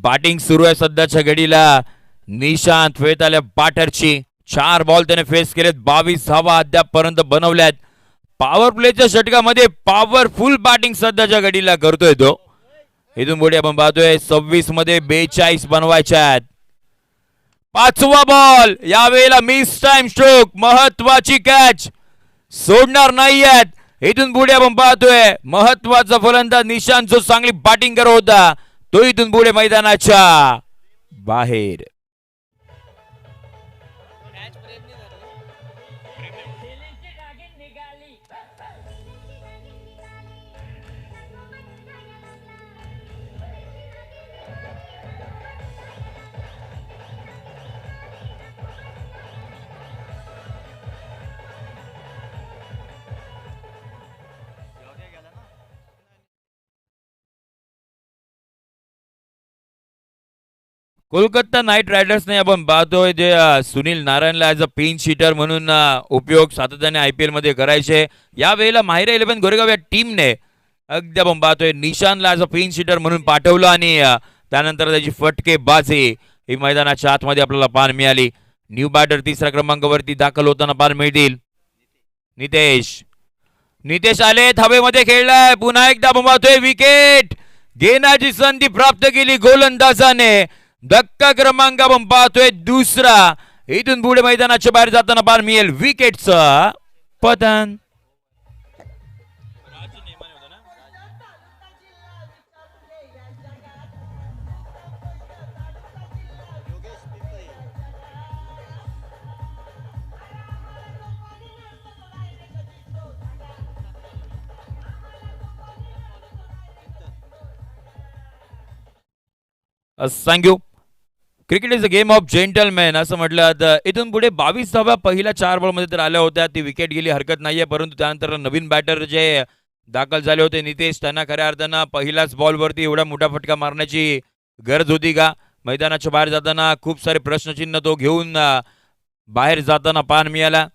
बॅटिंग सुरू आहे सध्याच्या घडीला निशांत वेताल बॅटरची. 4 बॉल त्याने फेस केलेत. 22 धावा अद्यापपर्यंत बनवल्यात. पॉवर प्लेच्या षटकामध्ये पॉवरफुल बॅटिंग सध्याच्या घडीला करतोय तो. इथून पुढे आपण पाहतोय 26 मध्ये 42 बनवायच्या आहेत. 5वा बॉल यावेळेला मिस टाइम स्ट्रोक. महत्वाची कॅच सोडणार नाहीयेत. इथून पुढे आपण पाहतोय महत्वाचा फलंदाज निशांत जो चांगली बॅटिंग करत होता तो इथून पुढे मैदानाच्या बाहेर. कोलकाता नाईट रायडर्सने आपण पाहतोय जे सुनील नारायणला ॲज अ पिन शीटर म्हणून उपयोग सातत्याने IPL मध्ये करायचे. यावेळेला माहिरा 11 गोरेगाव या टीमने अगदी आपण पाहतोय निशानला ॲज अ पिन शीटर म्हणून पाठवलं आणि त्यानंतर त्याची फटकेबाजी ही मैदानाच्या आतमध्ये आपल्याला पाहायला मिळाली. न्यू बॅटर 3ऱ्या क्रमांकावरती दाखल होताना पाहायला मिळतील. नितेश आले हवेमध्ये खेळलाय. पुन्हा एकदा आपण पाहतोय विकेट घेण्याची संधी प्राप्त केली गोलंदाजाने. धक्का क्रमांक आपण पाहतोय 2रा. इथून पुढे मैदानाच्या बाहेर जाताना पाहायला मिळेल विकेटचं पतन. Thank you. Cricket is a game of gentleman असं म्हटलं तर इथून पुढे 22 धावा पहिल्या 4 बॉलमध्ये तर आल्या होत्या. ती विकेट गेली हरकत नाहीये, परंतु त्यानंतर नवीन बॅटर जे दाखल झाले होते नितेश, त्यांना खऱ्या अर्थानं पहिल्याच बॉलवरती एवढा मोठा फटका मारण्याची गरज होती का? मैदानाच्या बाहेर जाताना खूप सारे प्रश्नचिन्ह तो घेऊन बाहेर जाताना पान मिळाला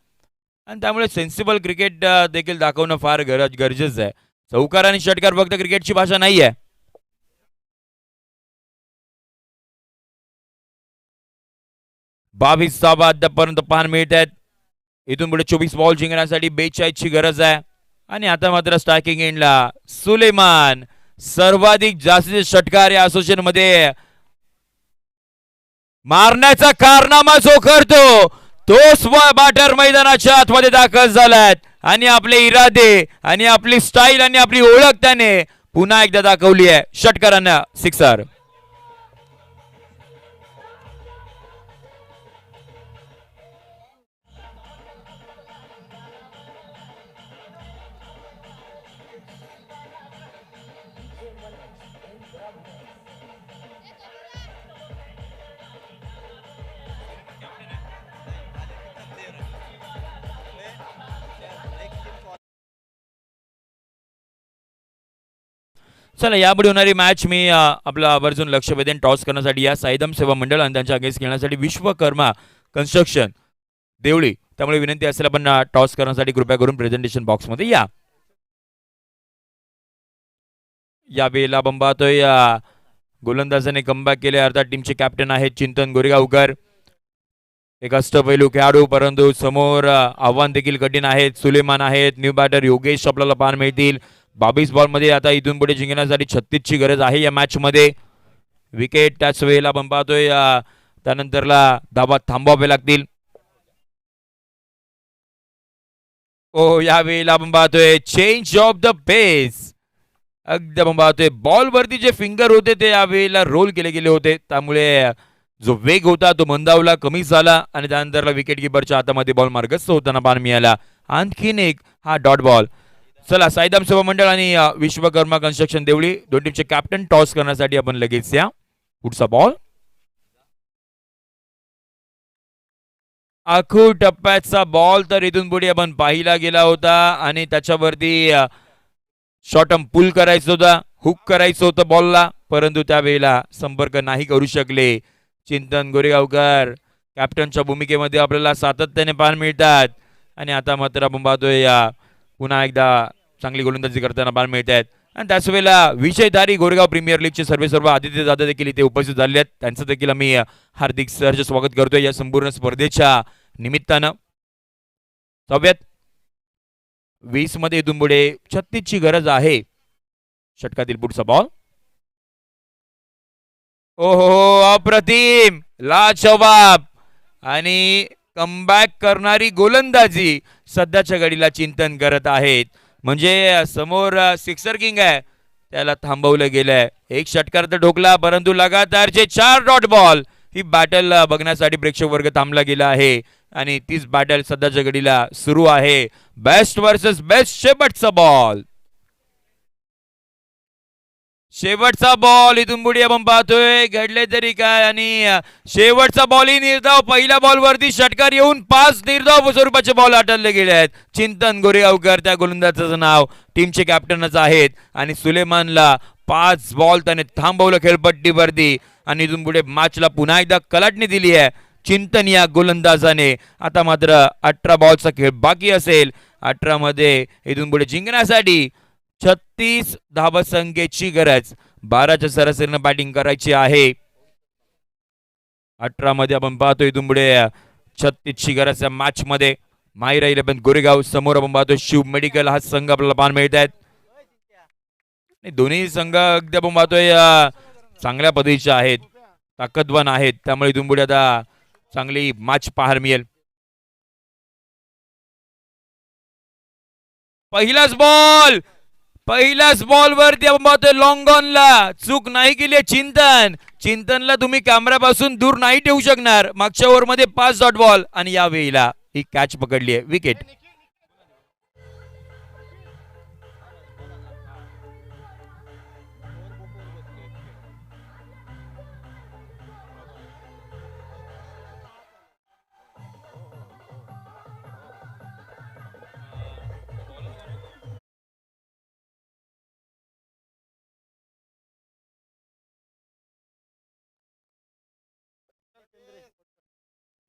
आणि त्यामुळे सेन्सिबल क्रिकेट देखील दाखवणं फार गरजेचं आहे. चौकार आणि षटकार फक्त क्रिकेटची भाषा नाही आहे. 22 धावा अद्यापर्यंत पाहायला मिळत आहेत. इथून पुढे 24 बॉल जिंकण्यासाठी 42 ची गरज आहे. आणि आता मात्र स्ट्रायकिंग एंडला सुलेमान सर्वाधिक जास्तीत षटकार या असोसिएशन मध्ये मारण्याचा कारनामा जो करतो तोच बॅटर मैदानाच्या आतमध्ये दाखल झालाय आणि आपले इरादे आणि आपली स्टाईल आणि आपली ओळख त्याने पुन्हा एकदा दाखवली आहे. षटकारांना सिक्सर. चला यापुढे होणारी मॅच मी आपला आवर्जून लक्ष वेधेन टॉस करण्यासाठी या साईदम सेवा मंडळ आणि त्यांच्या अगेन्स्ट खेळण्यासाठी विश्वकर्मा कन्स्ट्रक्शन देवळी. त्यामुळे विनंती असेल आपण टॉस करण्यासाठी कृपया करून प्रेझेंटेशन बॉक्समध्ये या. या वेळेला बंबातोय गोलंदाजाने कमबॅक केले. अर्थात टीमचे कॅप्टन आहेत चिंतन गोरेगावकर, एक अष्टपैलू खेळाडू, परंतु समोर आव्हान देखील कठीण आहेत. सुलेमान आहेत, न्यू बॅटर योगेश आपल्याला पाहायला मिळतील. 22 बॉलमध्ये आता इथून पुढे जिंकण्यासाठी 36 ची गरज आहे या मॅच मध्ये. विकेट त्याच वेळेला आपण पाहतोय त्यानंतरला धावा थांबवावे लागतील. ओ या वेळेला आपण पाहतोय चेंज ऑफ द पेस. अगदी आपण पाहतोय बॉलवरती जे फिंगर होते ते या वेळेला रोल केले गेले होते, त्यामुळे जो वेग होता तो मंदावला, कमी झाला आणि त्यानंतरला विकेट किपरच्या हातामध्ये बॉल मार्गस्थ होताना पाहायला मिळाला. आणखीन एक हा डॉट बॉल. चला साईदाम सेवा मंडळ आणि विश्वकर्मा कन्स्ट्रक्शन देवळी दोन टीमचे कॅप्टन टॉस करण्यासाठी आपण लगेच या. पुढचा बॉल आखू टप्प्याचा बॉल तर इथून पुढे आपण पाहिला गेला होता आणि त्याच्यावरती शॉर्टम पुल करायचं होता, हुक करायचं होतं बॉलला, परंतु त्यावेळेला संपर्क नाही करू शकले. चिंतन गोरेगावकर कॅप्टनच्या भूमिकेमध्ये आपल्याला सातत्याने पाहायला मिळतात आणि आता मात्र आपण पाहतोय पुन्हा एकदा चांगली गोलंदाजी करताना पाहायला मिळत आहेत. आणि त्याच वेळेला विजयधारी गोरेगाव प्रीमियर लीगचे सर्व आदित्य दादा देखील इथे उपस्थित झाले आहेत. त्यांचं देखील आम्ही हार्दिक सहर्ष स्वागत करतोय या संपूर्ण स्पर्धेच्या निमित्तानं. 20 मध्ये इथून पुढे 36 ची गरज आहे. षटकातील पुढचा बॉल. ओहो अप्रतिम, लाजवाब आणि कमबॅक करणारी गोलंदाजी सध्याच्या घडीला चिंतन करत आहेत. म्हणजे समोर सिक्सर किंग आहे त्याला थांबवलं गेलंय. एक षटकार तर ठोकला, परंतु लगातारचे 4 डॉट बॉल ही बॅटल बघण्यासाठी प्रेक्षक वर्ग थांबला गेला आहे आणि तीच बॅटल सध्याच्या घडीला सुरू आहे. Best versus best. शेवटचा बॉल, शेवटचा बॉल इथून पुढे आपण पाहतोय घडले तरी काय. आणि शेवटचा बॉल ही निर्धाव. पहिल्या बॉलवरती षटकार येऊन 5 निर्धाव स्वरूपाचे बॉल आटलले गेले आहेत. चिंतन गोरेगावकर त्या गोलंदाजाचं नाव टीमचे कॅप्टनच आहेत आणि सुलेमानला 5 बॉल त्याने थांबवलं खेळपट्टीवरती आणि इथून पुढे मॅचला पुन्हा एकदा कलाटणी दिली आहे चिंतन या गोलंदाजाने. आता मात्र 18 बॉलचा खेळ बाकी असेल. 18 मध्ये इथून पुढे जिंकण्यासाठी 36 धावसंख्येची गरज. 12च्या सरासरीनं बॅटिंग करायची आहे. 18 मध्ये आपण पाहतो इथून पुढे 36 ची गरज मॅच मध्ये. माहिरा 11 गोरेगाव समोर आपण पाहतो शिव मेडिकल हा संघ आपल्याला पाहायला मिळत आहेत. दोन्ही संघ अगदी आपण पाहतोय चांगल्या पद्धतीचे आहेत, ताकदवान आहेत, त्यामुळे इथून पुढे आता चांगली मॅच पाहायला मिळेल. पहिलाच बॉल वरती आपण पाहतोय लॉंग ऑनला चूक नाही केली चिंतन. चिंतनला तुम्ही कॅमेऱ्यापासून दूर नाही ठेवू शकणार. मागच्या ओव्हर मध्ये 5 डॉट बॉल आणि या वेळेला ही कॅच पकडली आहे. विकेट.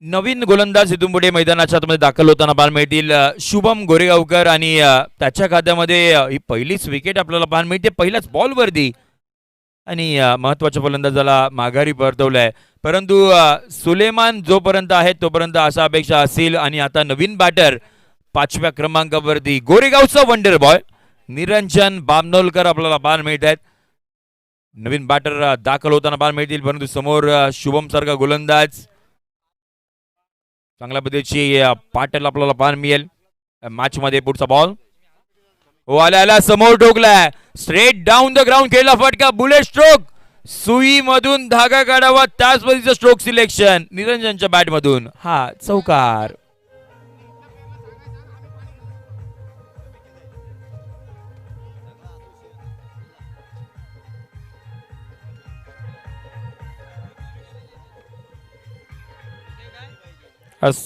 नवीन गोलंदाज इथून पुढे मैदानाच्या आतमध्ये दाखल होताना पाहायला मिळतील शुभम गोरेगावकर आणि त्याच्या खात्यामध्ये ही पहिलीच विकेट आपल्याला पाहायला मिळते पहिल्याच बॉलवरती आणि महत्वाच्या फलंदाजाला माघारी परतवलंय. परंतु सुलेमान जोपर्यंत आहे तोपर्यंत अशा अपेक्षा असतील आणि आता नवीन बॅटर 5व्या क्रमांकावरती गोरेगावचा वंडर बॉय निरंजन बामनोलकर आपल्याला पाहायला मिळत आहेत. नवीन बॅटर दाखल होताना पाहायला मिळतील परंतु समोर शुभम सारखा गोलंदाज चांगल्या पद्धतीची पाटल आपल्याला पाहायला मिळेल मॅच मध्ये. पुढचा बॉल हो आला समोर ठोकलाय स्ट्रेट डाऊन द ग्राउंड केला फटका बुलेट स्ट्रोक सुई मधून धागा काढावा त्याच पद्धतीचं स्ट्रोक सिलेक्शन निरंजनच्या बॅट मधून हा चौकार.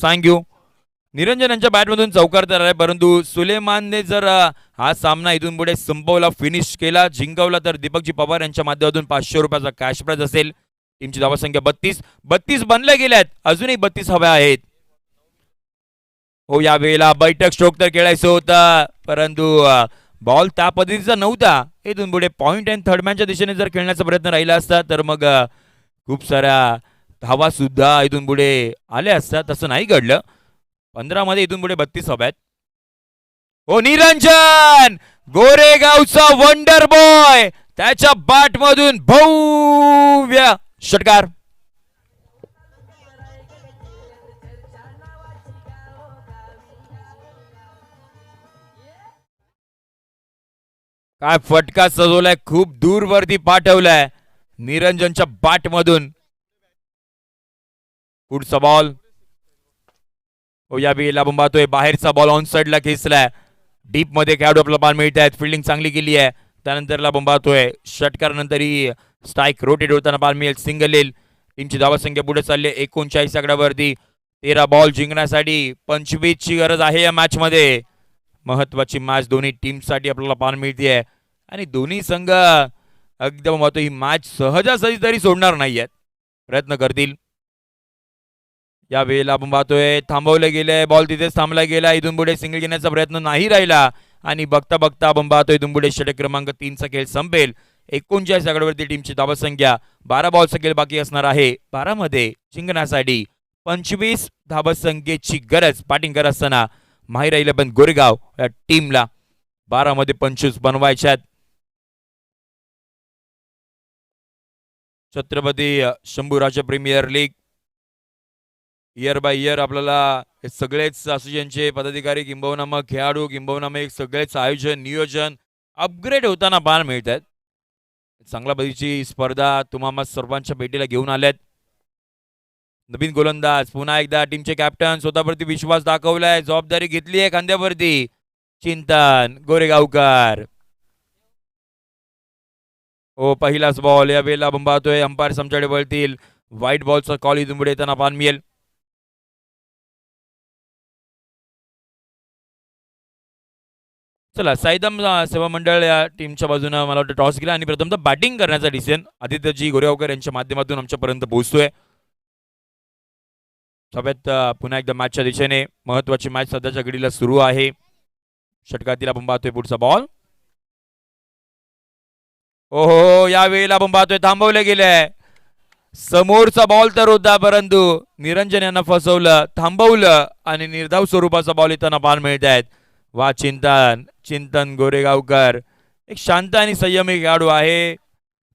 थँक्यू. निरंजन यांच्या बॅटमधून चौकार तर आहे परंतु सुलेमानने जर हा सामना इथून पुढे संपवला फिनिश केला जिंकवला तर दीपकजी पवार यांच्या माध्यमातून 500 रुपयाचा कॅश प्राइज असेल. टीमची धावसंख्या 32 बनल्या गेल्यात अजूनही 32 हव्या आहेत. हो यावेळेला बैठक स्ट्रोक तर खेळायचं होता परंतु बॉल त्या पद्धतीचा नव्हता. इथून पुढे पॉइंट अँड थर्ड मॅनच्या दिशेने जर खेळण्याचा प्रयत्न राहिला असता तर मग खूप साऱ्या धावा सुद्धा इथून पुढे आल्या असतात. तसं नाही घडलं. 15 मध्ये इथून पुढे 32 हव्यात. हो निरंजन गोरेगावचा वंडर बॉय त्याच्या बॅट मधून भव्य षटकार. काय फटका सजवलाय खूप दूरवरती पाठवलाय निरंजनच्या बॅट मधून. पुढचा बॉल हो या वेळेला आपण पाहतोय बाहेरचा बॉल ऑन साइडला खेचलाय. डीप मध्ये खेळाडू आपल्याला पाहायला मिळत आहेत. फिल्डिंग चांगली केली आहे. त्यानंतरला आपण पाहतोय षटकार नंतर ही स्ट्राईक रोटेट होताना पाहायला मिळेल. सिंगल येईल. टीमची धावसंख्या पुढे चालली 39 आकड्यावरती. 13 बॉल जिंकण्यासाठी 25 ची गरज आहे या मॅच मध्ये. महत्वाची मॅच दोन्ही टीम साठी आपल्याला पाहायला मिळते आणि दोन्ही संघ एकदम महत्व ही मॅच सहजासहजी तरी सोडणार नाहीयेत प्रयत्न करतील. या वेळेला आपण पाहतोय थांबवले गेले बॉल तिथेच थांबला गेला. इथून पुढे सिंगल घेण्याचा प्रयत्न नाही राहिला आणि बघता बघता आपण पाहतोय इथून पुढे षटक क्रमांक 3चा खेळ संपेल. 39 आकड्यावरती टीमची धावसंख्या 12 बॉलचा खेळ बाकी असणार आहे. 12 मध्ये जिंकण्यासाठी 25 धावसंख्येची गरज. बॅटिंग करत असताना माहिरा 11 गोरेगाव या टीमला 12 मध्ये 25 बनवायच्यात. Chhatrapati Shambhuraj Premier League year by year आपल्याला हे सगळेच असोसिएशनचे पदाधिकारी किंबहुना मग खेळाडू किंबहुना मग सगळेच आयोजन नियोजन अपग्रेड होताना पाहायला मिळत आहेत. चांगल्या पद्धतीची स्पर्धा तुम्हाला सर्वांच्या भेटीला घेऊन आल्यात. नवीन गोलंदाज पुन्हा एकदा टीमचे कॅप्टन स्वतःवरती विश्वास दाखवलाय जबाबदारी घेतली आहे खांद्यावरती. चिंतन गोरेगावकर हो पहिलाच बॉल या वेळेला आपण पाहतोय अंपायर आमच्याकडे वळतील. व्हाईट बॉलचा कॉल इथून पुढे येताना पाहायला मिळेल. चला साईदम सेवा मंडळ या टीमच्या बाजूने मला वाटतं टॉस केला आणि प्रथमतः बॅटिंग करण्याचा डिसिजन आदित्यजी गोरेगावकर यांच्या माध्यमातून आमच्यापर्यंत पोहोचतोय. सगळ्यात पुन्हा एकदा मॅचच्या दिशेने महत्वाची मॅच सध्याच्या घडीला सुरू आहे. षटकातील आपण पाहतोय पुढचा बॉल. ओहो या वेळेला आपण पाहतोय थांबवले गेले. समोरचा बॉल तर होता परंतु निरंजन यांना फसवलं थांबवलं आणि निर्धाव स्वरूपाचा बॉल येताना पाहायला मिळत आहेत. वा चिंतन गोरेगावकर एक शांत आणि संयमी खेळाडू आहे.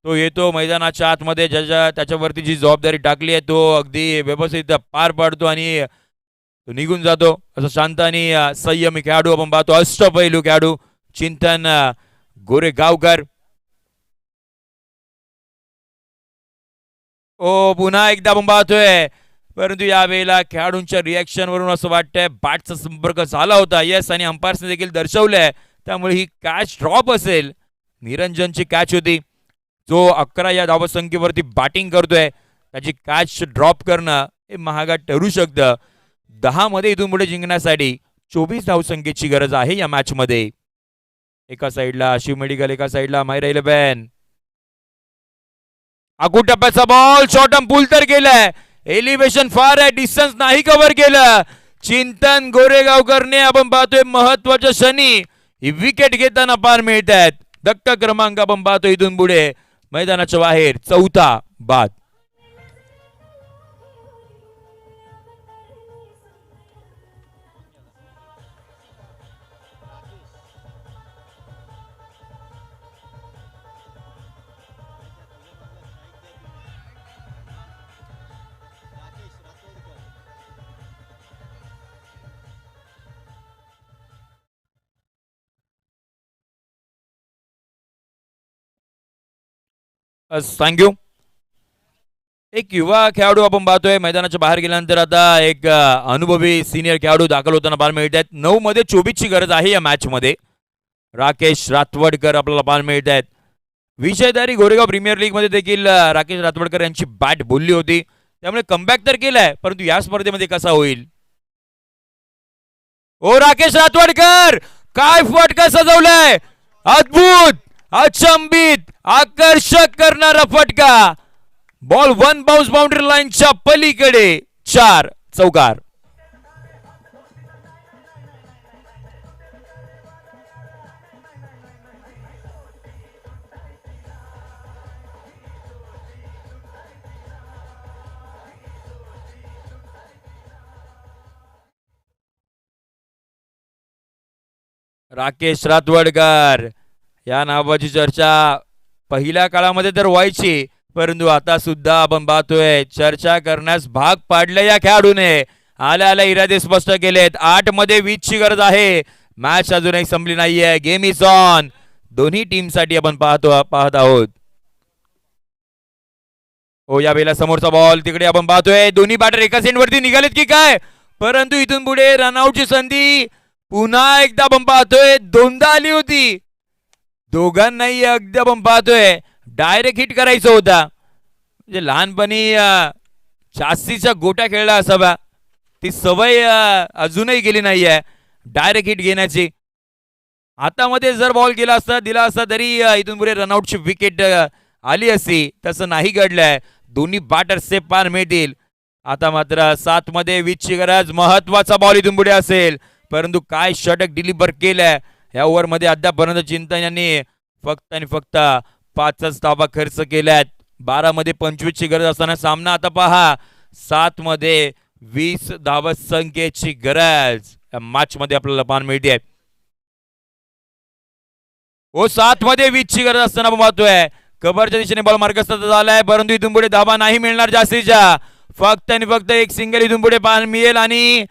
तो येतो मैदानाच्या आतमध्ये त्याच्यावरती जी जबाबदारी टाकली आहे तो अगदी व्यवस्थित पार पाडतो आणि तो निघून जातो. असं शांत आणि संयमी खेळाडू आपण पाहतो. अष्टपैलू खेळाडू चिंतन गोरेगावकर. ओ पुन्हा एकदा आपण पाहतोय परंतु या वेळेला खेळाडूंच्या रिॲक्शन वरून असं वाटतंय बॅटचा संपर्क झाला होता. येस आणि अंपायर्सने देखील दर्शवलंय त्यामुळे ही कॅच ड्रॉप असेल. निरंजनची कॅच होती. जो 11 या धावसंख्येवरती बॅटिंग करतोय त्याची कॅच ड्रॉप करणं हे महागात ठरू शकतं. 10 मध्ये इथून पुढे जिंकण्यासाठी 24 धावसंख्येची गरज आहे या मॅच मध्ये. एका साईडला शिव मेडिकल एका साईडला माहिरा 11. आगू टप्प्याचा बॉल शॉर्ट पूल तर गेलाय. एलिव्हेशन फार आहे, डिस्टन्स नाही कव्हर केलं. चिंतन गोरेगावकरने आपण पाहतोय महत्वाच्या क्षणी ही विकेट घेताना पार मिळत आहेत. धक्का क्रमांक आपण पाहतोय इथून पुढे मैदानाच्या बाहेर चौथा बाद. थँक्यू. एक युवा खेळाडू आपण पाहतोय मैदानाच्या बाहेर गेल्यानंतर आता एक अनुभवी सिनियर खेळाडू दाखल होताना पाहायला मिळत आहेत. 9 मध्ये 24 ची गरज आहे या मॅच मध्ये. राकेश रातवडकर आपल्याला पाहायला मिळत आहेत. विजयदारी गोरेगाव प्रीमियर लीग मध्ये देखील राकेश रातवडकर यांची बॅट बोलली होती, त्यामुळे कमबॅक तर केलाय, परंतु या स्पर्धेमध्ये कसा होईल. ओ राकेश रातवडकर काय फटका सजवलाय, अद्भुत, अचंबित, आकर्षक करणारा फटका. बॉल वन बाउन्स बाउंड्री लाईनच्या पलीकडे 4 चौकार. राकेश रातवडकर या नावाची चर्चा पहिल्या काळामध्ये तर व्हायची, परंतु आता सुद्धा आपण पाहतोय चर्चा करण्यास भाग पाडलं या खेळाडूने. आल्या आल्या इरादे स्पष्ट केलेत. 8 मध्ये 20 ची गरज आहे. मॅच अजूनही संपली नाहीये. Game is on. दोन्ही टीम साठी आपण पाहत आहोत. हो या वेळेला समोरचा बॉल तिकडे आपण पाहतोय. दोन्ही बॅटर एकाच एंडवरती निघालेत की काय, परंतु इथून पुढे रनआउटची संधी पुन्हा एकदा आपण पाहतोय. दोनदा आली होती, दोघांनाही अगदी आपण पाहतोय डायरेक्ट हिट करायचं होता. म्हणजे लहानपणी जास्तीच्या गोट्या खेळला असावा, ती सवय अजूनही गेली नाहीये डायरेक्ट हिट घेण्याची. हातामध्ये जर बॉल गेला असता दिला असता तरी इथून पुढे रनआउटची विकेट आली असती. तसं नाही घडलंय. दोन्ही बॅटर सेफ पार मिळतील. आता मात्र 7 मध्ये 20 ची गरज. महत्वाचा बॉल इथून पुढे असेल, परंतु काय षटक डिलिव्हर केलंय या ओव्हरमध्ये अद्यापर्यंत. चिंतन यांनी फक्त आणि फक्त 5च धावा खर्च केल्यात. 12 मध्ये 25 ची गरज असताना सामना आता पहा 7 मध्ये 20 धावा संख्येची गरज या मॅच मध्ये आपल्याला पाहायला मिळते. ओ 7 मध्ये 20 ची गरज असताना आपण पाहतोय कव्हरच्या दिशेने बॉल मार्गस्थ झालाय, परंतु इथून पुढे धावा नाही मिळणार जास्तीच्या. फक्त आणि फक्त एक सिंगल इथून पुढे पाहायला मिळेल आणि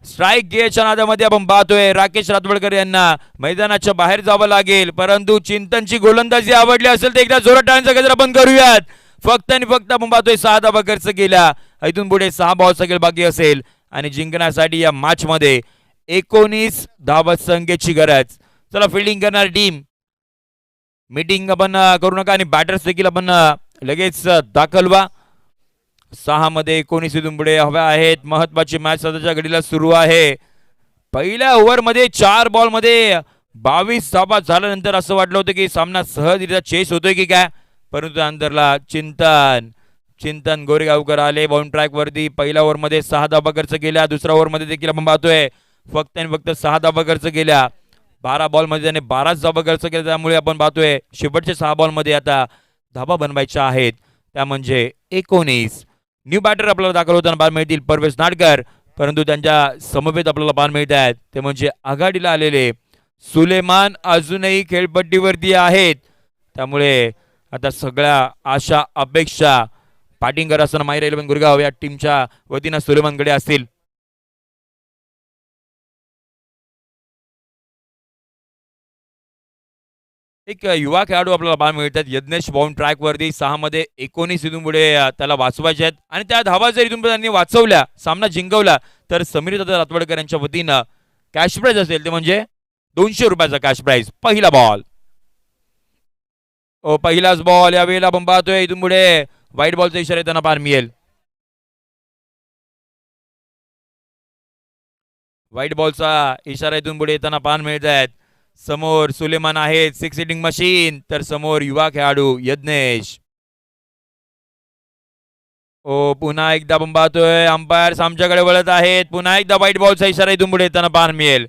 स्ट्राईक घ्यायच्या नादामध्ये आपण पाहतोय राकेश रातवडकर यांना मैदानाच्या बाहेर जावं लागेल. परंतु चिंतनची गोलंदाजी आवडली असेल तर एकदा जोरात टाळ्यांचा गजर आपण करूयात. फक्त आणि फक्त आपण पाहतोय 6 धावा खर्च केल्या. इथून पुढे 6 बॉल सगळे बाकी असेल आणि जिंकण्यासाठी या मॅच मध्ये 19 धावा संख्येची गरज. चला फिल्डिंग करणार टीम मीटिंग आपण करू नका आणि बॅटर्स देखील आपण लगेच दाखल व्हा. 6 मध्ये 19 इथून पुढे हव्या आहेत. महत्वाची मॅच सध्याच्या घडीला सुरू आहे. पहिल्या ओव्हर मध्ये 4 बॉल मध्ये 22 धावा झाल्यानंतर असं वाटलं होतं की सामना सहजरित्या चेस होतोय की काय, परंतु अंतरला चिंतन गोरेगावकर आले बाउंड ट्रॅक वरती. पहिल्या ओव्हर मध्ये 6 धावा खर्च केल्या. दुसऱ्या ओव्हर मध्ये देखील आपण पाहतोय फक्त आणि फक्त 6 धावा खर्च केल्या. 12 बॉल मध्ये त्याने 12 धावा खर्च केल्या. त्यामुळे आपण पाहतोय शेवटच्या 6 बॉल मध्ये आता धावा बनवायच्या आहेत, त्या म्हणजे 19. न्यू बॅटर आपल्याला दाखल होताना पाहायला मिळतील परवेश नाडकर, परंतु त्यांच्या समवेत आपल्याला पाहायला मिळत आहेत ते म्हणजे आघाडीला आलेले सुलेमान अजूनही खेळपट्टीवरती आहेत. त्यामुळे आता सगळ्या आशा अपेक्षा बॅटिंग करत असताना माहिर 11 गुरगाव या टीमच्या वतीनं सुलेमानकडे असतील. एक युवा खेळाडू आपल्याला पाहायला मिळतात यज्ञेश बाउंड ट्रॅक वरती. 6 मध्ये 19 इथून पुढे त्याला वाचवायचे आहेत आणि त्या धावा जर इथून पुढे त्यांनी वाचवल्या, सामना जिंकवला, तर समीर दादा रातवडकर यांच्या वतीनं कॅश प्राइज असेल ते म्हणजे 200 रुपयाचा कॅश प्राइज. पहिला बॉल पहिलाच बॉल या वेळेला आपण पाहतोय इथून पुढे व्हाईट बॉलचा इशारा येताना पाहायला मिळेल. व्हाईट बॉलचा इशारा इथून पुढे येताना पाहायला मिळत आहेत. समोर सुलेमान आहेत 6 हिटिंग मशीन, तर समोर युवा खेळाडू यज्ञेश. ओ पुन्हा एकदा आपण पाहतोय अंपायर्स आमच्याकडे वळत आहेत. पुन्हा एकदा व्हाईट बॉलचा इशारा इथून पुढे येताना पाहायला मिळेल.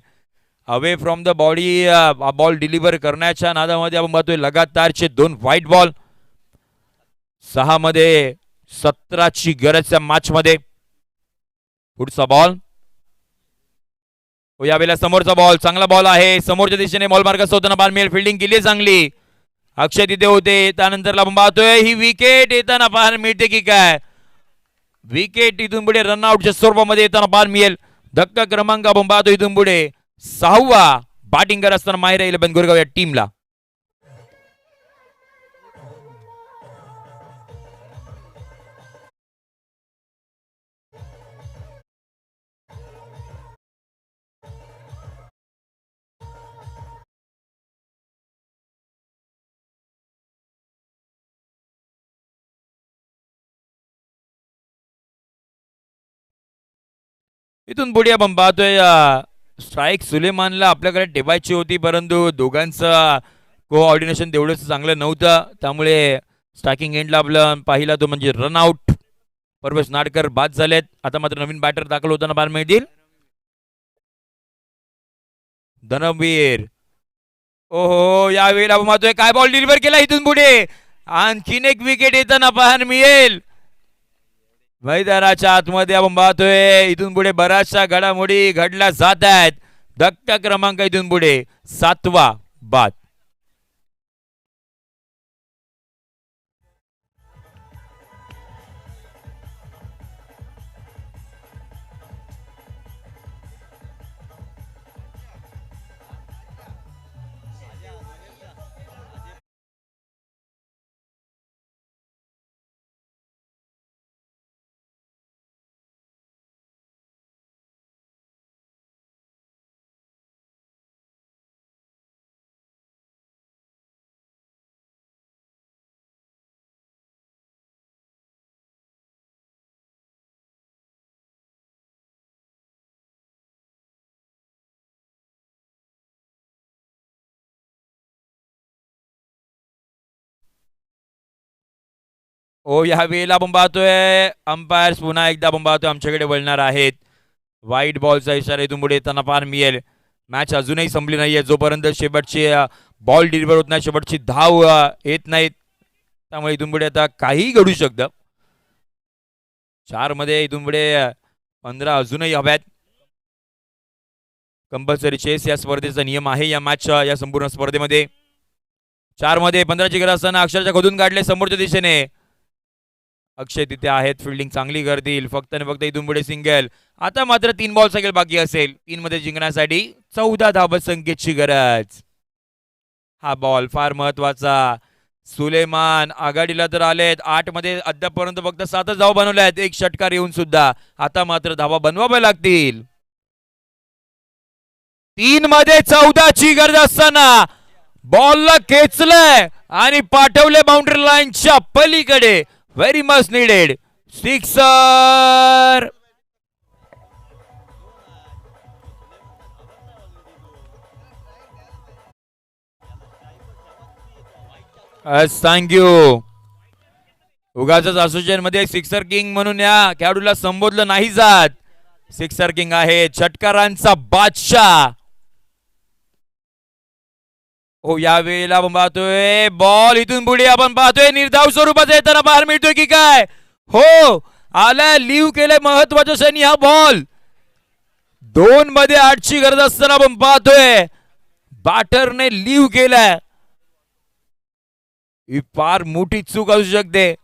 Away from the body ball deliver करण्याच्या नादामध्ये आपण पाहतोय लगातारचे 2 व्हाईट बॉल. 6 मध्ये 17ची गरज मॅच मध्ये. पुढचा बॉल यावेळेला समोरचा बॉल चांगला बॉल आहे. समोरच्या दिशेने बॉल मार्ग होताना पाहायला मिळेल. फिल्डिंग केली चांगली. अक्षय तिथे होते. त्यानंतर आपण पाहतोय ही विकेट येताना पाहायला मिळते की काय. विकेट इथून पुढे रनआउटच्या स्वरूपामध्ये येताना पाहायला मिळेल. धक्का क्रमांक आपण पाहतो इथून पुढे 6वा बॅटिंग करत असताना माहिरा 11 गुरगाव या टीमला. इथून पुढे आपण पाहतोय स्ट्राईक सुलेमानला आपल्याकडे ठेवायची होती, परंतु दोघांचं कोऑर्डिनेशन तेवढंच चांगलं नव्हतं. त्यामुळे स्ट्रायकिंग एंडला आपलं पाहिला तो म्हणजे रनआउट. परवेश नाडकर बाद झालेत. आता मात्र नवीन बॅटर दाखल होताना पाहायला मिळतील. धनवीर ओहो यावेळेला आपण पाहतोय काय बॉल डिलिव्हर केला इथून पुढे. आणखीन एक विकेट येताना पाहायला मिळेल. मैदानाच्या आतमध्ये आपण पाहतोय इथून पुढे बऱ्याचशा घडामोडी घडल्या जात आहेत. धक्का क्रमांक इथून पुढे 7वा बाद. ओ या वेळेला आपण पाहतोय अंपायर्स पुन्हा एकदा आपण पाहतोय आमच्याकडे वळणार आहेत. व्हाईट बॉलचा इशारा इथून पुढे येताना पाहायला मिळेल. मॅच अजूनही संपली नाहीये जोपर्यंत शेवटची बॉल डिलिव्हर होत नाही, शेवटची धाव येत नाहीत. त्यामुळे इथून पुढे आता काहीही घडू शकतं. 4 मध्ये इथून पुढे 15 अजूनही हव्यात. कंपल्सरी चेस या स्पर्धेचा नियम आहे या मॅचच्या या संपूर्ण स्पर्धेमध्ये. 4 मध्ये 15ची गरज असताना अक्षरच्या खोदून काढले समोरच्या दिशेने. अक्षय तिथे आहेत. फिल्डिंग चांगली करतील. फक्त आणि फक्त इथून पुढे सिंगल. आता मात्र 3 बॉल सगळे बाकी असेल. 3 मध्ये जिंकण्यासाठी 14 धावत संख्येची गरज. हा बॉल फार महत्वाचा. सुलेमान आघाडीला तर आलेत. 8 मध्ये अद्यापर्यंत फक्त 7च धावा बनवल्या आहेत. एक षटकार येऊन सुद्धा आता मात्र धावा बनवाव्या लागतील. 3 मध्ये 14ची गरज असताना बॉलला खेचलंय आणि पाठवले बाउंड्री लाईनच्या पलीकडे. Very much needed sixer. Thank you. उगाच असोसिएशन मध्ये सिक्सर किंग म्हणून या खेळाडूला संबोधलं नाही जात. सिक्सर किंग आहे षटकारांचा बादशाह. हो या वेळेला आपण पाहतोय बॉल इथून पुढे आपण पाहतोय निर्धाव स्वरूपाचा येताना बाहेर मिळतोय की काय. हो आला लिव्ह केलंय महत्वाच्या क्षणी हा बॉल. 2 मध्ये 8ची गरज असताना आपण पाहतोय बॅटरने लिव्ह केलाय. ही फार मोठी चूक असू शकते.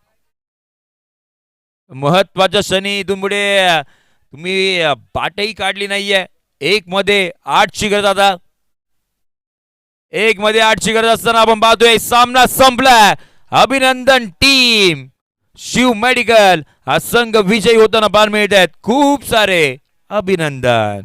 महत्वाच्या क्षणी इथून पुढे तुम्ही बाटही काढली नाहीये. 1 मध्ये 8ची गरज. आता 1 मध्ये 8ची गरज असताना आपण पाहतोय सामना संपलाय. अभिनंदन टीम शिव मेडिकल हा संघ विजयी होताना पाहायला मिळत आहेत. खूप सारे अभिनंदन.